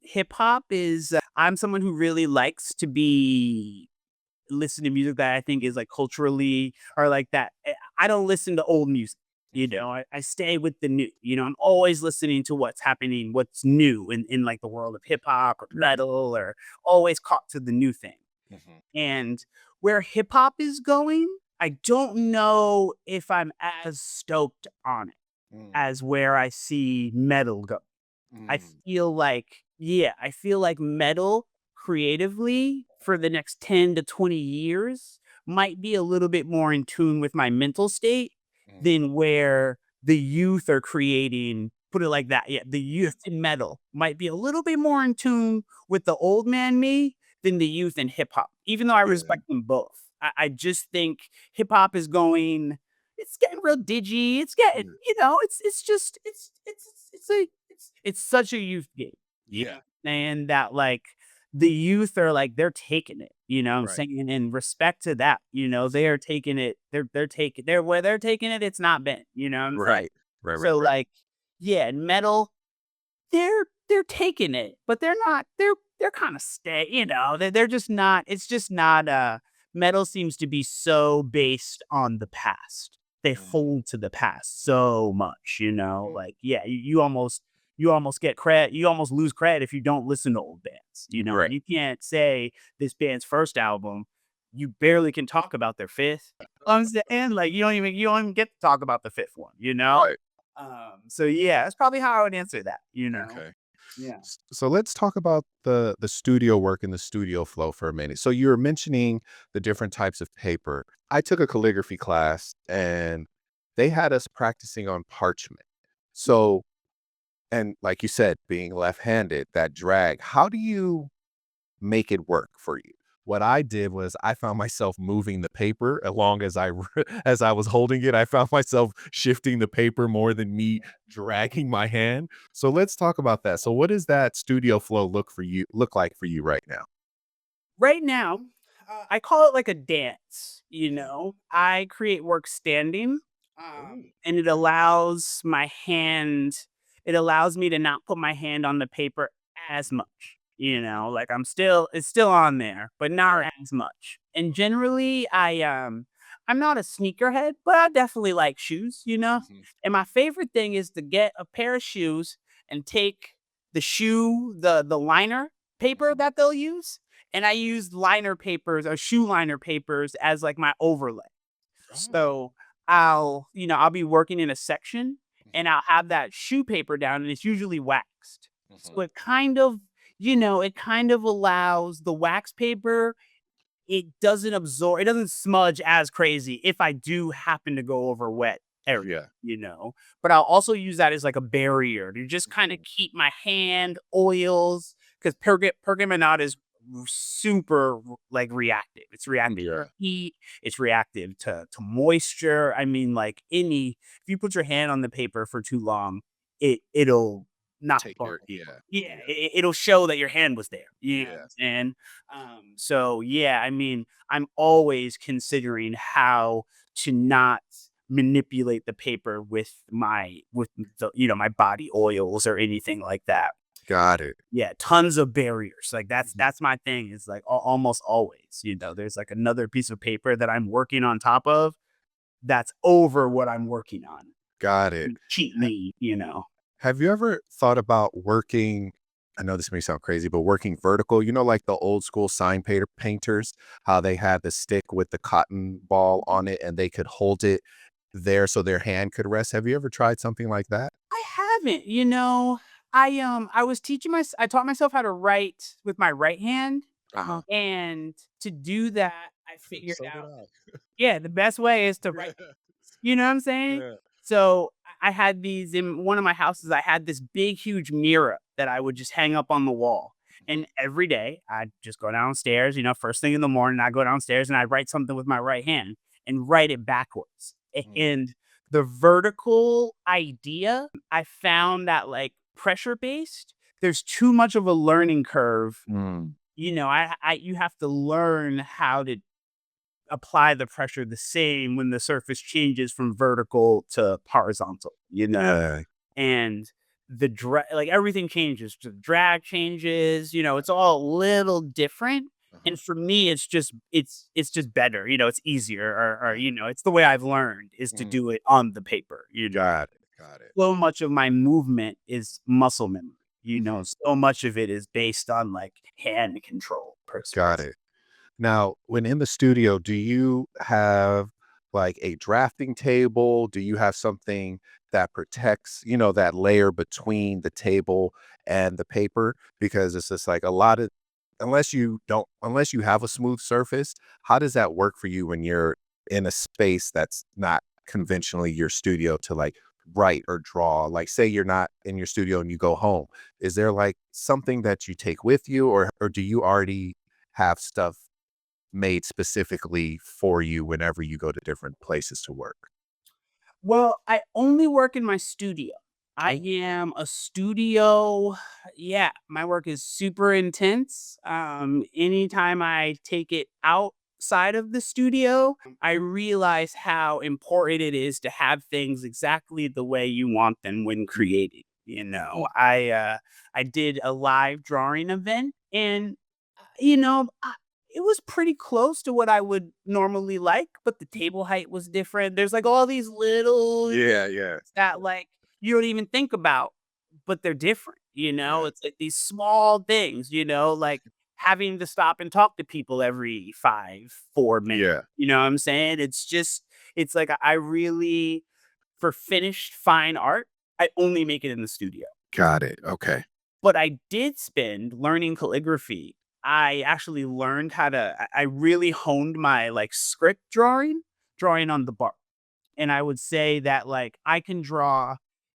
hip hop is I'm someone who really likes to be listen to music that I think is like culturally or like that. I don't listen to old music. Mhm. I stay with the new. I'm always listening to what's happening, what's new in like the world of hip hop or metal, or always caught to the new thing. Mhm. And where hip hop is going, I don't know if I'm as stoked on it Mm. as where I see metal go. I Mm. feel like, yeah, I feel like metal creatively for the next 10 to 20 years might be a little bit more in tune with my mental state Mm. than where the youth are creating. Put it like that. Yeah, the youth in metal might be a little bit more in tune with the old man me than the youth in hip hop, even though I Yeah. respect them both. I just think hip hop is going, it's getting real digi. It's getting, Yeah. it's just, it's such a youth game, Yeah. and that like the youth are like they're taking it. I'm Right. saying, and respect to that. They are taking it. They're taking they're where they're taking it. It's not been. What I'm saying. Right. Right. Right. So Right. like, yeah, and metal they're taking it, but they're not they're kinda stay they're just not it's just not, metal seems to be so based on the past. They Mm. hold to the past so much, Mm. like, yeah, you almost get credit you almost lose credit if you don't listen to old bands, Right. you can't say this band's first album, you barely can talk about their 5th. I'm saying, like, you don't even get to talk about the 5th one, you know? Right. So yeah, that's probably how I would answer that. Okay. Yeah. So let's talk about the studio work and the studio flow for a minute. So you were mentioning the different types of paper. I took a calligraphy class and they had us practicing on parchment. So, and like you said, being left-handed, that drag, how do you make it work for you? What I did was I found myself moving the paper along as as I was holding it. I found myself shifting the paper more than me dragging my hand. So let's talk about that. So what does that studio flow look like for you right now? Right now, I call it like a dance. Mhm. I create work standing, Oh, and it okay. allows my hand. It allows me to not put my hand on the paper as much. Mhm. Like it's still on there, but not Right. as much. And generally, I'm not a sneakerhead, but I definitely like shoes. Mhm. And my favorite thing is to get a pair of shoes and take the liner paper Mhm. that they'll use, and I use liner papers or shoe liner papers as like my overlay. Oh. So I'll be working in a section and Mhm. I'll have that shoe paper down and it's usually waxed. So Mhm. it kind of allows the wax paper it doesn't absorb, it doesn't smudge as crazy if I do happen to go over wet area, Yeah. you know? But I'll also use that as like a barrier to just kind of keep my hand oils, because pergamonate is super like reactive. It's reactive to Yeah. heat, it's reactive to moisture. I mean, like any, if you put your hand on the paper for too long, it'll not Take burn care. the paper. Yeah. Yeah, Yeah. it'll show that your hand was there. You know what Yeah. I'm saying? So yeah, I mean, I'm always considering how to not manipulate the paper with the, my body oils or anything like that. Got it. Yeah, tons of barriers. Like Mhm. that's my thing. Is like almost always, there's like another piece of paper that I'm working on top of that's over what I'm working on. Got it. Cheat Ha me. have you ever thought about working, I know this may sound crazy, but working vertical, like the old school sign painters, how they had the stick with the cotton ball on it and they could hold it there so their hand could rest. Have you ever tried something like that? I haven't, I taught myself how to write with my right hand, Uh-huh. and to do that, I figured So did out, I. yeah, the best way is to write. You know what I'm saying? Yeah. So I had these in one of my houses. I had this big, huge mirror that I would just hang up on the wall. Mhm. And every day I'd just go downstairs, first thing in the morning, I go downstairs and I write something with my right hand and write it backwards. Mhm. And the vertical idea, I found that like pressure based, there's too much of a learning curve. Mm. You have to learn how to apply the pressure the same when the surface changes from vertical to horizontal. Yeah. And like everything changes, the drag changes, it's all a little different. Uh-huh. And for me, it's just better, it's easier, or Got it's the way I've learned is it. to Mhm. do it on the paper. Got it. Got it. So much of my movement is muscle memory, Mhm. so much of it is based on like hand control Got perspective. it. Now, when in the studio, do you have like a drafting table? Do you have something that protects, that layer between the table and the paper? Because it's just like a lot of, unless you have a smooth surface, how does that work for you when you're in a space that's not conventionally your studio to like write or draw? Like, say you're not in your studio and you go home. Is there like something that you take with you, or do you already have stuff made specifically for you whenever you go to different places to work? Well, I only work in my studio. I Oh. am a studio. Yeah, my work is super intense. Anytime I take it outside of the studio, I realize how important it is to have things exactly the way you want them when creating. I did a live drawing event, and it was pretty close to what I would normally like, but the table height was different. There's like all these little Yeah, yeah, that like you don't even think about, but they're different. yeah, It's like these small things, like having to stop and talk to people every 4 minutes. yeah. You know what I'm saying? It's like I really, for finished fine art, I only make it in the studio. Got it. Okay. But I did spend learning calligraphy. I actually learned how to I really honed my, like, script drawing on the bar, and I would say that, like, I can draw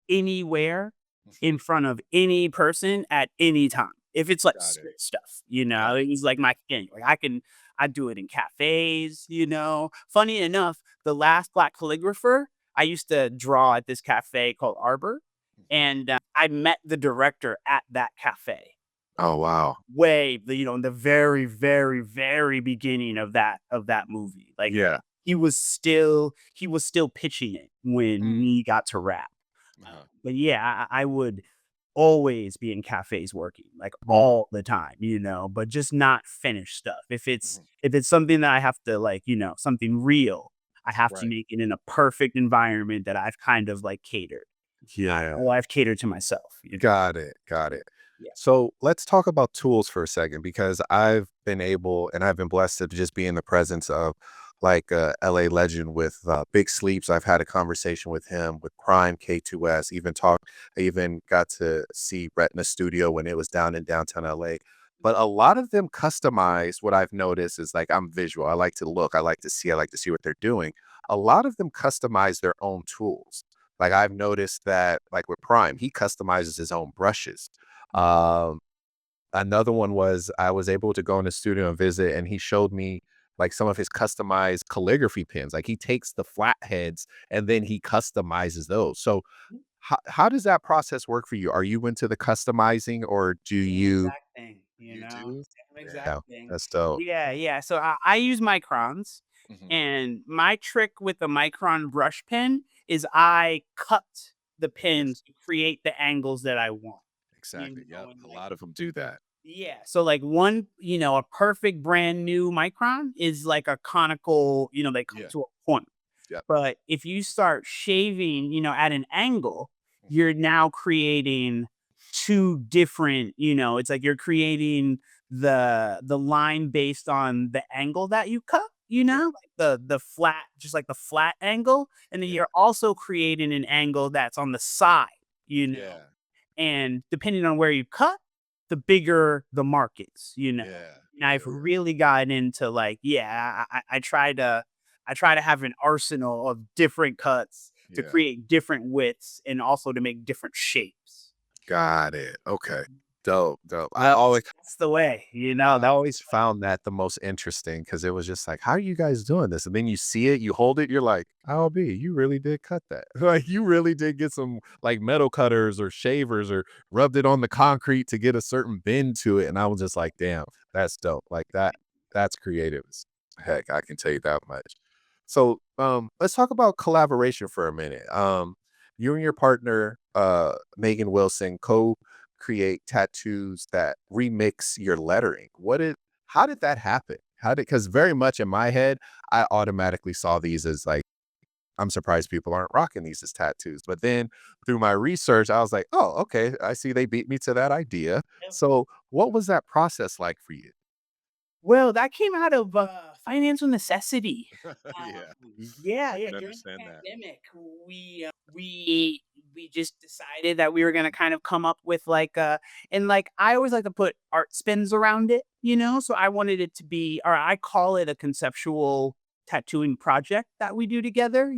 anywhere Mhm. in front of any person at any time. If it's, like, Got it. script stuff, Got it. it's like my thing. Like, I do it in cafes. Funny enough, the Last Black Calligrapher, I used to draw at this cafe called Arbor, Mhm. and, I met the director at that cafe Oh, wow. in the very, very, very beginning of that movie. Like, Yeah. he was still pitching it when Mm. we got to rap. Uh-huh. But yeah, I would always be in cafes working, like, all the time, but just not finished stuff. If it's Mhm. if it's something that I have to, like, something real, I have to Right. make it in a perfect environment that I've kind of, like, catered. Yeah. Well, I've catered to myself. Got it. Got Yeah, it. yeah. So let's talk about tools for a second because I've been blessed to just be in the presence of like a LA legend with Big Sleeps. I've had a conversation with him with Prime K2S, I even got to see Retina Studio when it was down in downtown LA. but a lot of them customize. What I've noticed is like I'm visual. I like to look, I like to see what they're doing. A lot of them customize their own tools. Like I've noticed that like with Prime, he customizes his own brushes. Um, Another one was I was able to go in the studio and visit, and he showed me like some of his customized calligraphy pens. Like he takes the flat heads and then he customizes those. So how does that process work for you? Are you into the customizing or do Same you exact thing, you do? same exact Yeah, thing. that's dope. Yeah, yeah. So I use microns, Mhm. and my trick with the micron brush pen is I cut the Yes, pins to create the angles that I want. exactly. Yep. And A like lot of them do that. yeah, so like one, a perfect brand new micron is like a conical, they come Yeah. to a point. Yep. But if you start shaving, at an angle, Mhm. you're now creating two different, it's like you're creating the line based on the angle that you cut, Yeah. like the flat, just like the flat angle. And then Yeah. you're also creating an angle that's on the side, you know. Yeah. And depending on where you cut, the bigger the markets. Yeah. And I've Yeah. really gotten into like, yeah, I try to have an arsenal of different cuts to Yeah. create different widths and also to make different shapes. Got it. Okay. Dope, dope. I always That's the way, I always found that the most interesting because it was just like, "How are you guys doing this?" And then you see it, you hold it, you're like, "I'll be, you really did cut that." Like, you really did get some, like, metal cutters or shavers or rubbed it on the concrete to get a certain bend to it, and I was just like, "Damn, that's dope." Like, that's creative as heck, I can tell you that much. So, let's talk about collaboration for a minute. You and your partner, Megan Wilson, create tattoos that remix your lettering. How did that happen? How did because very much in my head, I automatically saw these as like, I'm surprised people aren't rocking these as tattoos. But then through my research, I was like, oh, okay, I see they beat me to that idea. So what was that process like for you? Well, that came out of, financial necessity. Yeah, Yeah, I yeah, can during the understand that. pandemic, we just decided that we were gonna kind of come up with, like, and, like, I always like to put art spins around it, so I wanted it to be or I call it a conceptual tattooing project that we do together,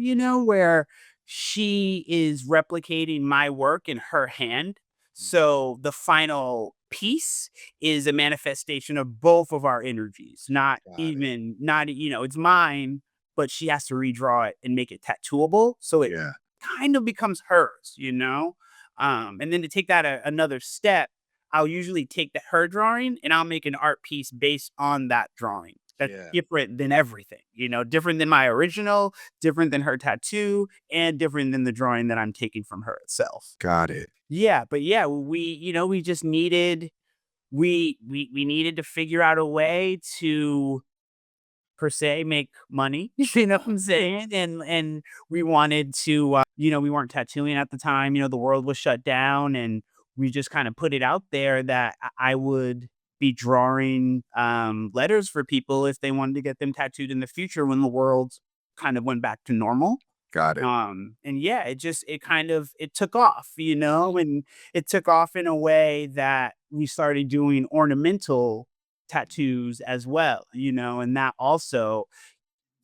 where she is replicating my work in her hand. Mm, So the final piece is a manifestation of both of our energies, not got it. even not it's mine, but she has to redraw it and make it tattooable, so it Yeah, kind of becomes hers. And then to take that another step, I'll usually take her drawing and I'll make an art piece based on that drawing. That's yeah, different than everything, different than my original, different than her tattoo, and different than the drawing that I'm taking from her itself. got it. Yeah, but yeah, we just needed we needed to figure out a way to per se make money. You know what I'm saying? And we wanted to we weren't tattooing at the time, the world was shut down and we just kind of put it out there that I would be drawing letters for people if they wanted to get them tattooed in the future when the world kind of went back to normal. Got it. And yeah, it kind of it took off, and it took off in a way that we started doing ornamental tattoos as well, and that also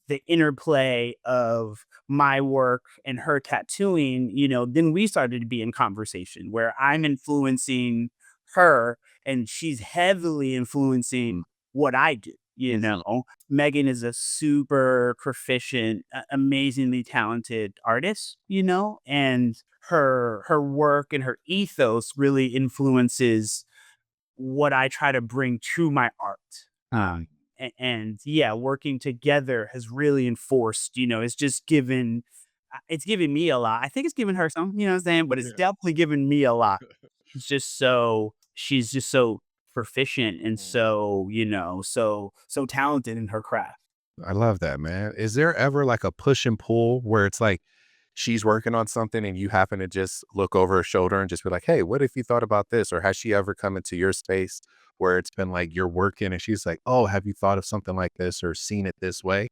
the interplay of my work and her tattooing, then we started to be in conversation where I'm influencing her and she's heavily influencing what I do. Mhm. Megan is a super proficient, amazingly talented artist, and her work and her ethos really influences what I try to bring to my art. Mm. And yeah, working together has really enforced, it's given me a lot. I think it's given her some, what I'm saying? But it's Yeah. definitely given me a lot. She's just so proficient and Mm. so talented in her craft. I love that, man. Is there ever like a push and pull where it's like she's working on something and you happen to just look over her shoulder and just be like, hey, what if you thought about this? Or has she ever come into your space where it's been like you're working and she's like, oh, have you thought of something like this or seen it this way?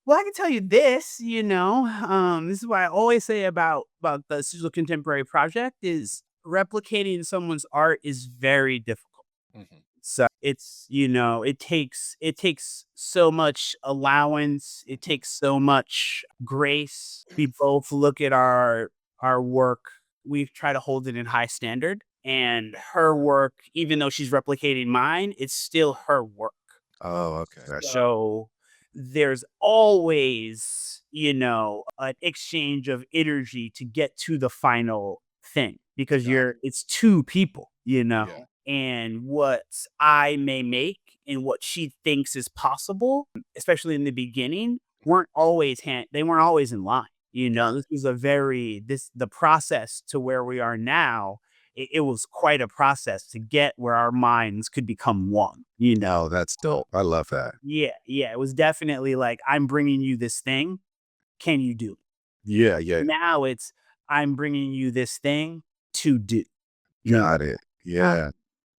Well, I can tell you this, this is what I always say about the Sizzle Contemporary project is replicating someone's art is very difficult. Mhm. So it takes so much allowance, it takes so much grace. We both look at our work, we try to hold it in high standard, and her work, even though she's replicating mine, it's still her work. Oh, okay. That's So there's always, an exchange of energy to get to the final thing because got it's two people, Yeah. and what I may make and what she thinks is possible, especially in the beginning, they weren't always in line. Got This was the process to where we are now. It was quite a process to get where our minds could become one. Oh, that's dope. I love that. Yeah, yeah, it was definitely like, "I'm bringing you this thing, can you do it?" Yeah, yeah. Now it's, "I'm bringing you this thing to do." You Got it. Yeah.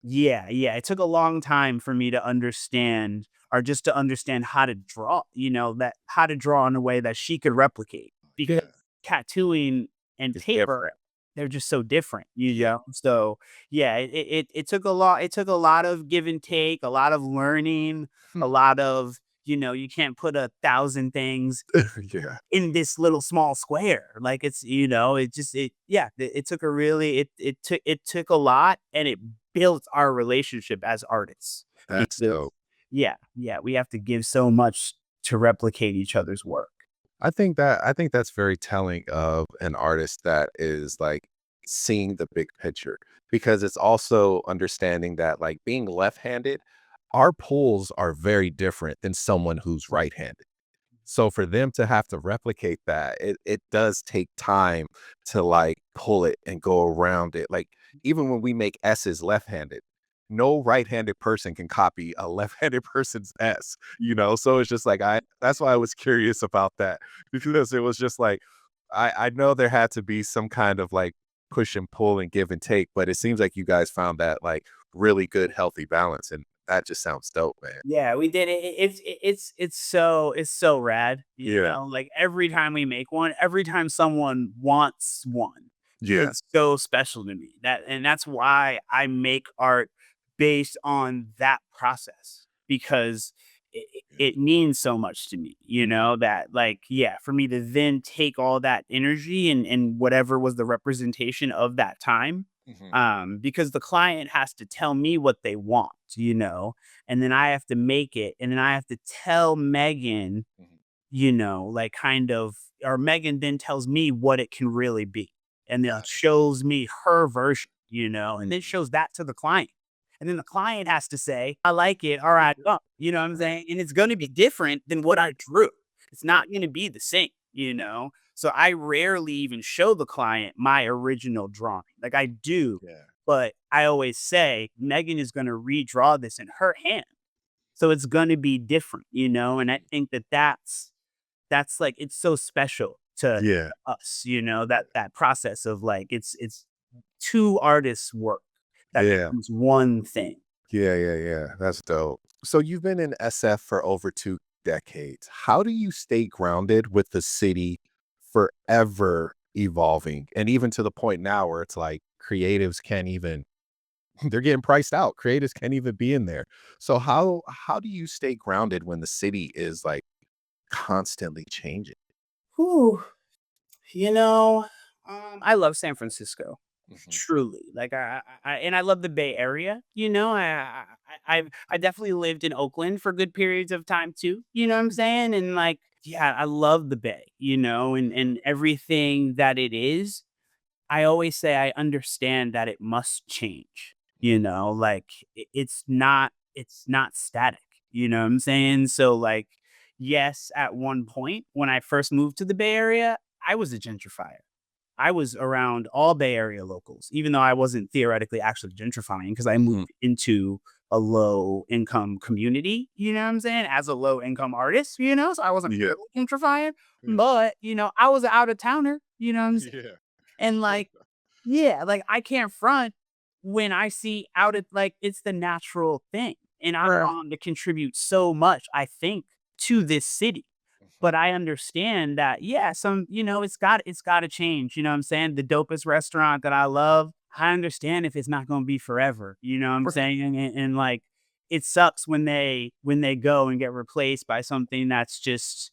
Yeah, yeah, it took a long time for me to understand or just to understand how to draw, that how to draw in a way that she could replicate. Because Yeah. tattooing and It's paper, different. they're just so different, Yeah. So, yeah, it took a lot of give and take, a lot of learning, a lot of, you can't put 1,000 things Yeah. in this little small square. Like it's, it just it took a really it took a lot, and it built our relationship as artists That's because dope. yeah, yeah, we have to give so much to replicate each other's work. I think that's very telling of an artist that is like seeing the big picture because it's also understanding that like being left-handed, our pulls are very different than someone who's right-handed. So for them to have to replicate that, it does take time to like pull it and go around it. Like even when we make S's left-handed, no right-handed person can copy a left-handed person's S, you know? So it's just like that's why I was curious about that because it was just like I know there had to be some kind of like push and pull and give and take, but it seems like you guys found that like really good healthy balance and that just sounds dope, man. Yeah, we did it. It's so rad. Yeah. Like every time we make one, every time someone wants one, Yeah. it's so special to me. That's why I make art based on that process because it means so much to me. That like yeah, for me to then take all that energy and whatever was the representation of that time, Mhm. because the client has to tell me what they want, and then I have to make it, and then I have to tell Megan, Mhm. like kind of, or Megan then tells me what it can really be, and then Got it. shows me her version, and then shows that to the client. And then the client has to say, I like it. All right. You know what I'm saying? And it's going to be different than what I drew. It's Right. not going to be the same. So I rarely even show the client my original drawing. Like I do, Yeah. but I always say Megan is going to redraw this in her hand. So it's going to be different, and I think that that's like it's so special to Yeah. us, that process of like it's two artists' work that Yeah. becomes one thing. Yeah, yeah, yeah. That's dope. So you've been in SF for over 2 decades. How do you stay grounded with the city forever evolving? And even to the point now where it's like creatives can't even they're getting priced out. Creatives can't even be in there. So how do you stay grounded when the city is like constantly changing? Whew. You know, I love San Francisco. Mhm. Truly, like and I love the Bay Area. I definitely lived in Oakland for good periods of time too. You know what I'm saying? And like, yeah, I love the Bay. And everything that it is. I always say I understand that it must change, like it's not static. You know what I'm saying? So like, yes, at one point when I first moved to the Bay Area, I was a gentrifier. I was around all Bay Area locals, even though I wasn't theoretically actually gentrifying because I moved Mhm. into a low income community, you know what I'm saying? As a low income artist, so I wasn't Yeah. really gentrifying, Yeah. but I was an out of towner, what I'm saying? Yeah. And like, yeah, like I can't front when I see out it like it's the natural thing. And I've gone to contribute so much, I think, to this city. Mhm. But I understand that, yeah, it's gotta change. You know what I'm saying? The dopest restaurant that I love, I understand if it's not gonna be forever. You know what I'm saying? And like it sucks when they go and get replaced by something that's just,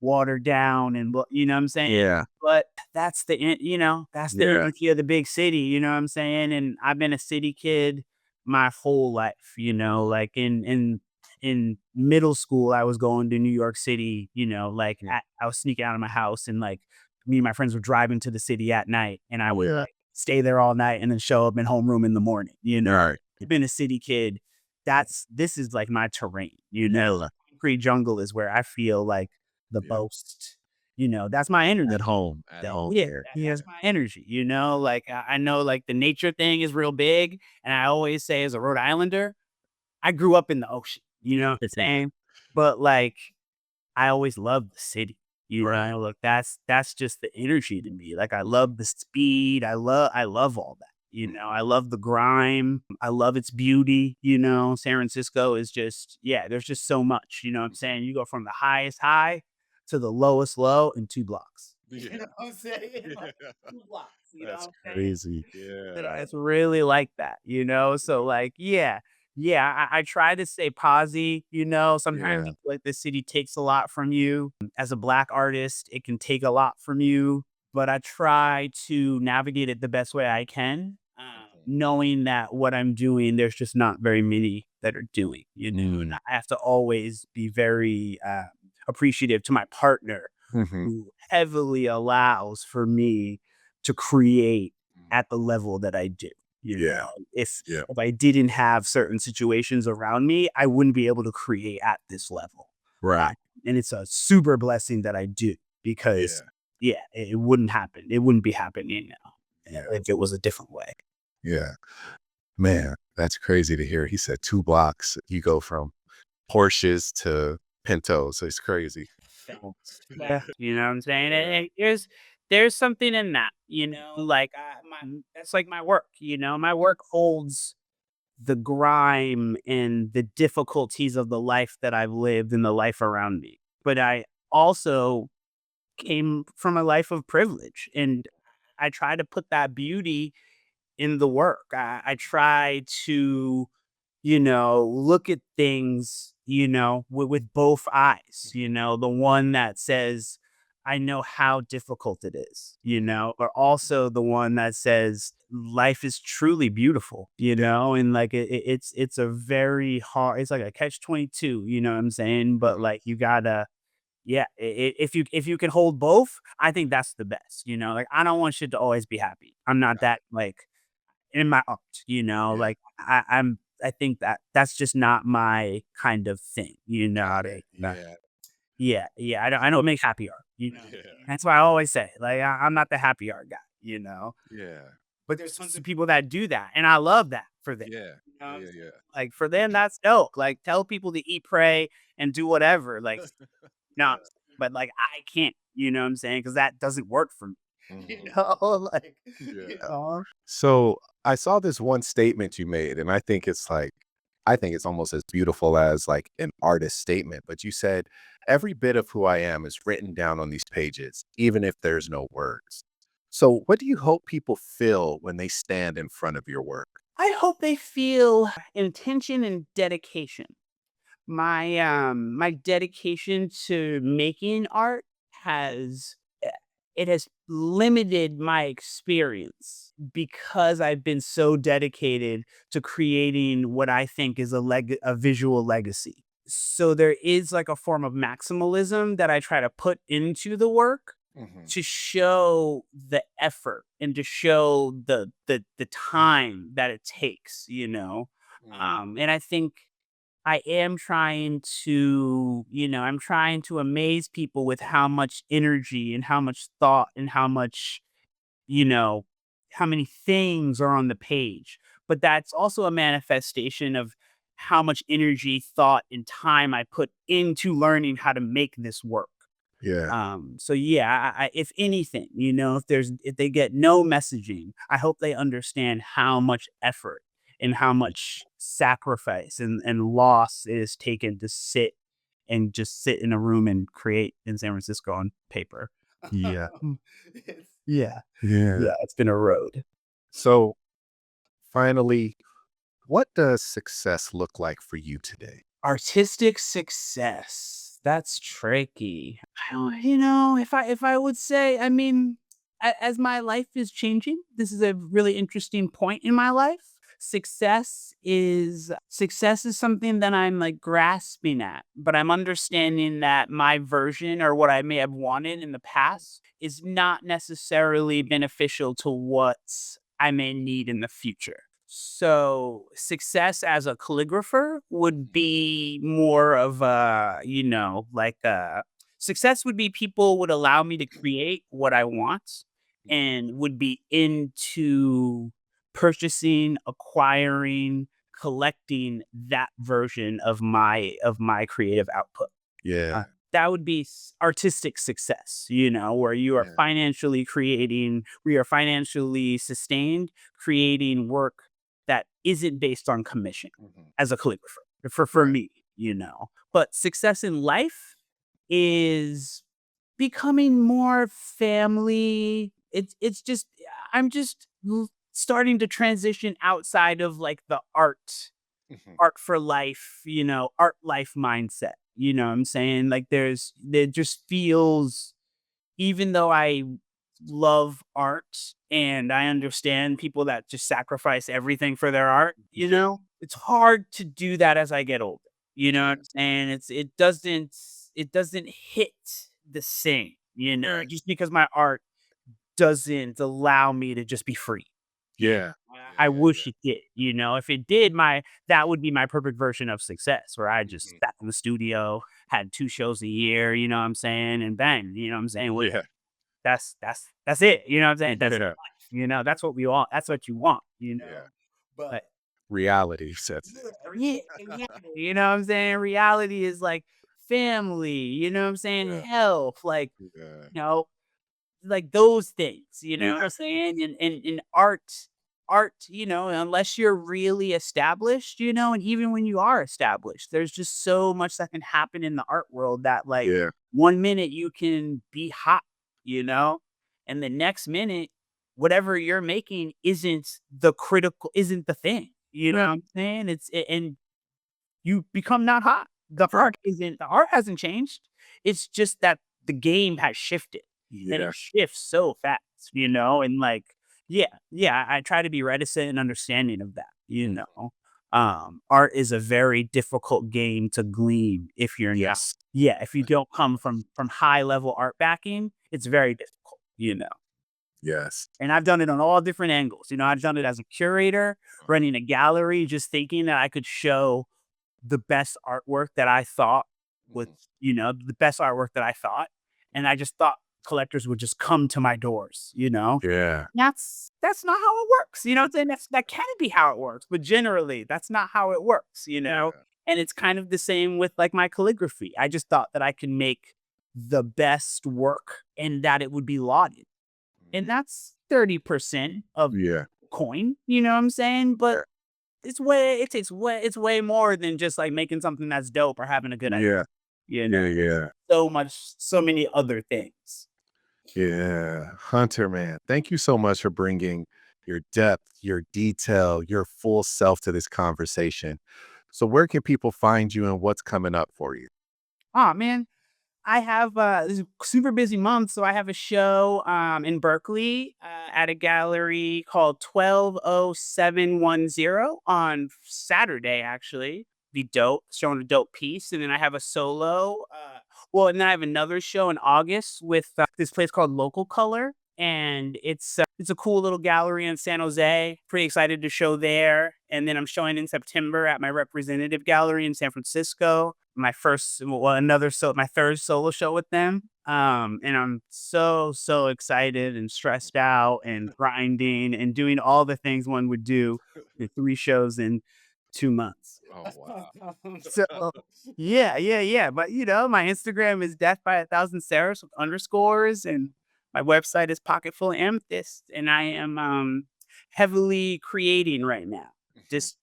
watered down and you know what I'm saying? Yeah. But that's that's the Yeah. energy of the big city, you know what I'm saying? And I've been a city kid my whole life, like in middle school, I was going to New York City, like Yeah. I was sneaking out of my house and like me and my friends were driving to the city at night and I Oh, would yeah. like stay there all night and then show up in homeroom in the morning, Right. I've been a city kid. This is like my terrain, Yeah. Concrete jungle is where I feel like the Yeah. most, that's my energy. At home. At home Yeah, there. that's my energy, like I know like the nature thing is real big. And I always say as a Rhode Islander, I grew up in the ocean, you know what I'm saying? But like I always loved the city. Right. Look, that's just the energy to me. Like I love the speed. I love all that. I love the grime. I love its beauty. San Francisco is just, yeah, there's just so much. You know what I'm saying? You go from the highest high to the lowest low in 2 blocks. You Yeah. know what I'm saying? Like, 2 blocks. You know what That's I'm saying? crazy. Yeah. It's really like that, So like, yeah. Yeah, I try to stay posy, Sometimes Yeah. like the city takes a lot from you. As a black artist, it can take a lot from you, but I try to navigate it the best way I can, Mhm. knowing that what I'm doing, there's just not very many that are doing, and Mm. I have to always be very appreciative to my partner Mhm. who heavily allows for me to create at the level that I do. Yeah. If Yeah. if I didn't have certain situations around me, I wouldn't be able to create at this level. Uh, Right. and it's a super blessing that I do because, Yeah. yeah, it wouldn't happen. It wouldn't be happening Yeah. if it was a different way. Yeah. Man, that's crazy to hear. He said 2 blocks. You go from Porsches to Pintos. It's crazy. Thanks. Yeah. You know what I'm saying? And there's something in that, like that's like my work, my work holds the grime and the difficulties of the life that I've lived and the life around me. But I also came from a life of privilege and I try to put that beauty in the work. I try to, look at things, with both eyes, the one that says, I know how difficult it is, but also the one that says life is truly beautiful, and like it's a very hard, it's like a catch 22, you know what I'm saying? But like you gotta, yeah, if you can hold both, I think that's the best, like I don't want shit to always be happy. I'm not that like in my art, Yeah. like I think that that's just not my kind of thing, Got Like, it. Yeah. yeah, yeah, I don't make happy art, Yeah. That's why I always say, like, I'm not the happy art guy, Yeah. But there's tons of people that do that, and I love that for them. Yeah. You know what I'm Yeah. saying? Yeah. Like for them, that's dope. Like tell people to eat, pray, and do whatever. Like, no, Yeah. but like I can't, you know what I'm saying? Because that doesn't work for me. Mhm. Like, Yeah. So I saw this one statement you made, and I think it's almost as beautiful as like an artist statement. But you said, every bit of who I am is written down on these pages, even if there's no words. So, what do you hope people feel when they stand in front of your work? I hope they feel intention and dedication. My dedication to making art has it has limited my experience because I've been so dedicated to creating what I think is a visual legacy. So there is like a form of maximalism that I try to put into the work Hmm. to show the effort and to show the time that it takes, and I think I am trying to, I'm trying to amaze people with how much energy and how much thought and how much, you know, how many things are on the page. But that's also a manifestation of how much energy, thought, and time I put into learning how to make this work. Yeah. So yeah, if anything, if they get no messaging, I hope they understand how much effort and how much sacrifice and loss it is taken to sit and just sit in a room and create in San Francisco on paper. Yeah. Yeah, Yeah. yeah, it's been a road. So, finally, What does success look like for you today? Artistic success. That's tricky. I don't, if I would say, I mean, as my life is changing, this is a really interesting point in my life. Success is something that I'm like grasping at, but I'm understanding that my version or what I may have wanted in the past is not necessarily beneficial to what I may need in the future. So, success as a calligrapher would be more of a, success would be people would allow me to create what I want and would be into purchasing, acquiring, collecting that version of my creative output. Yeah. That would be artistic success, where you are Yeah. financially creating, where you're financially sustained, creating work that isn't based on commission Mhm. as a calligrapher for Right. me. But success in life is becoming more family. It's just I'm just starting to transition outside of like the Mhm. art for life, art life mindset. You know what I'm saying? Like there just feels, even though I love art and I understand people that just sacrifice everything for their art, it's hard to do that as I get older. You know what Yeah. I'm saying? It doesn't hit the same, Right. just because my art doesn't allow me to just be free. Yeah. Yeah. Yeah. I Yeah. wish Yeah. it did. If it did, my that would be my perfect version of success, where I just Mhm. sat in the studio, had 2 shows a year, you know what I'm saying, and bang, you know what I'm saying? Yeah. That's it, you know what I'm saying? That's Yeah. life, that's what we want, that's what you want, Yeah. but Reality sets yeah, exactly, you know what I'm saying? Reality is like family, you know what I'm saying? Yeah. Health, like, Yeah. you know like those things, you know what I'm saying? And art, unless you're really established, and even when you are established, there's just so much that can happen in the art world that like Yeah. 1 minute you can be hot, you know, and the next minute, whatever you're making isn't the thing. You know what I'm saying? And you become not hot. The art hasn't changed. It's just that the game has shifted, and Yeah. it shifts so fast, and like, yeah, yeah, I try to be reticent and understanding of that. Mhm. Art is a very difficult game to glean if you're not. Yes. Yeah, if you don't come from high level art backing, it's very difficult. Yes. And I've done it on all different angles. I've done it as a curator, Uh-huh. running a gallery, just thinking that I could show the best artwork that I thought with, Mhm. the best artwork that I thought. And I just thought collectors would just come to my doors. Yeah. That's not how it works. You know what I'm saying? That can be how it works, but generally that's not how it works. Yeah. And it's kind of the same with like my calligraphy. I just thought that I could make the best work and that it would be lauded. And Mhm. that's 30% of Yeah. coin, you know what I'm saying? But Yeah. it's way more than just like making something that's dope or having a good idea. Yeah. You know, Yeah. Yeah. so many other things. Yeah. Hunter, man, thank you so much for bringing your depth, your detail, your full self to this conversation. So, where can people find you and what's coming up for you? Oh man, I have this is a super busy month, so I have a show in Berkeley at a gallery called 120710 on Saturday. Actually, be dope, showing a dope piece, and then I have a solo. And then I have another show in August with this place called Local Color, and it's a cool little gallery in San Jose. Pretty excited to show there, and then I'm showing in September at my representative gallery in San Francisco. My third solo show with them. And I'm so excited and stressed out and grinding and doing all the things one would do with 3 shows in 2 months. Oh, wow. So yeah. But my Instagram is death by 1,000 Sarahs with underscores, and my website is Pocket Full of Amethyst, and I am heavily creating right now. Mhm.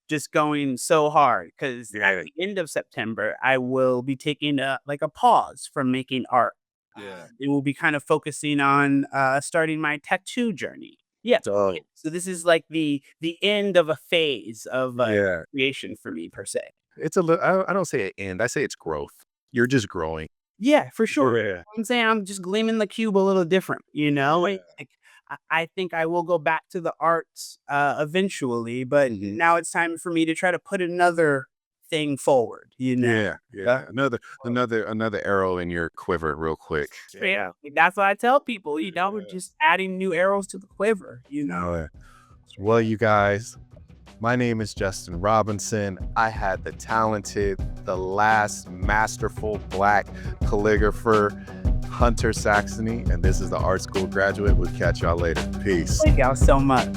Just going so hard because at Yeah. the end of September I will be taking a pause from making art. Yeah. It will be kind of focusing on starting my tattoo journey. Yeah. So So this is like the end of a phase of yeah, creation for me per se. it's a little. I don't say it end. I say it's growth. You're just growing. Yeah, for sure. Yeah. I'm saying I'm just gleaming the cube a little different, you know? Yeah. And, like, I think I will go back to the arts eventually, but Mhm. now it's time for me to try to put another thing forward, you know? Yeah, yeah. Another arrow in your quiver, real quick. Yeah. That's what I tell people, you know, we're Yeah. just adding new arrows to the quiver, you know? No, well, you guys, my name is Justin Robinson. I had the talented, the last masterful Black calligrapher, Hunter Saxony, and this is the art school graduate. We'll catch y'all later. Peace. Thank y'all so much.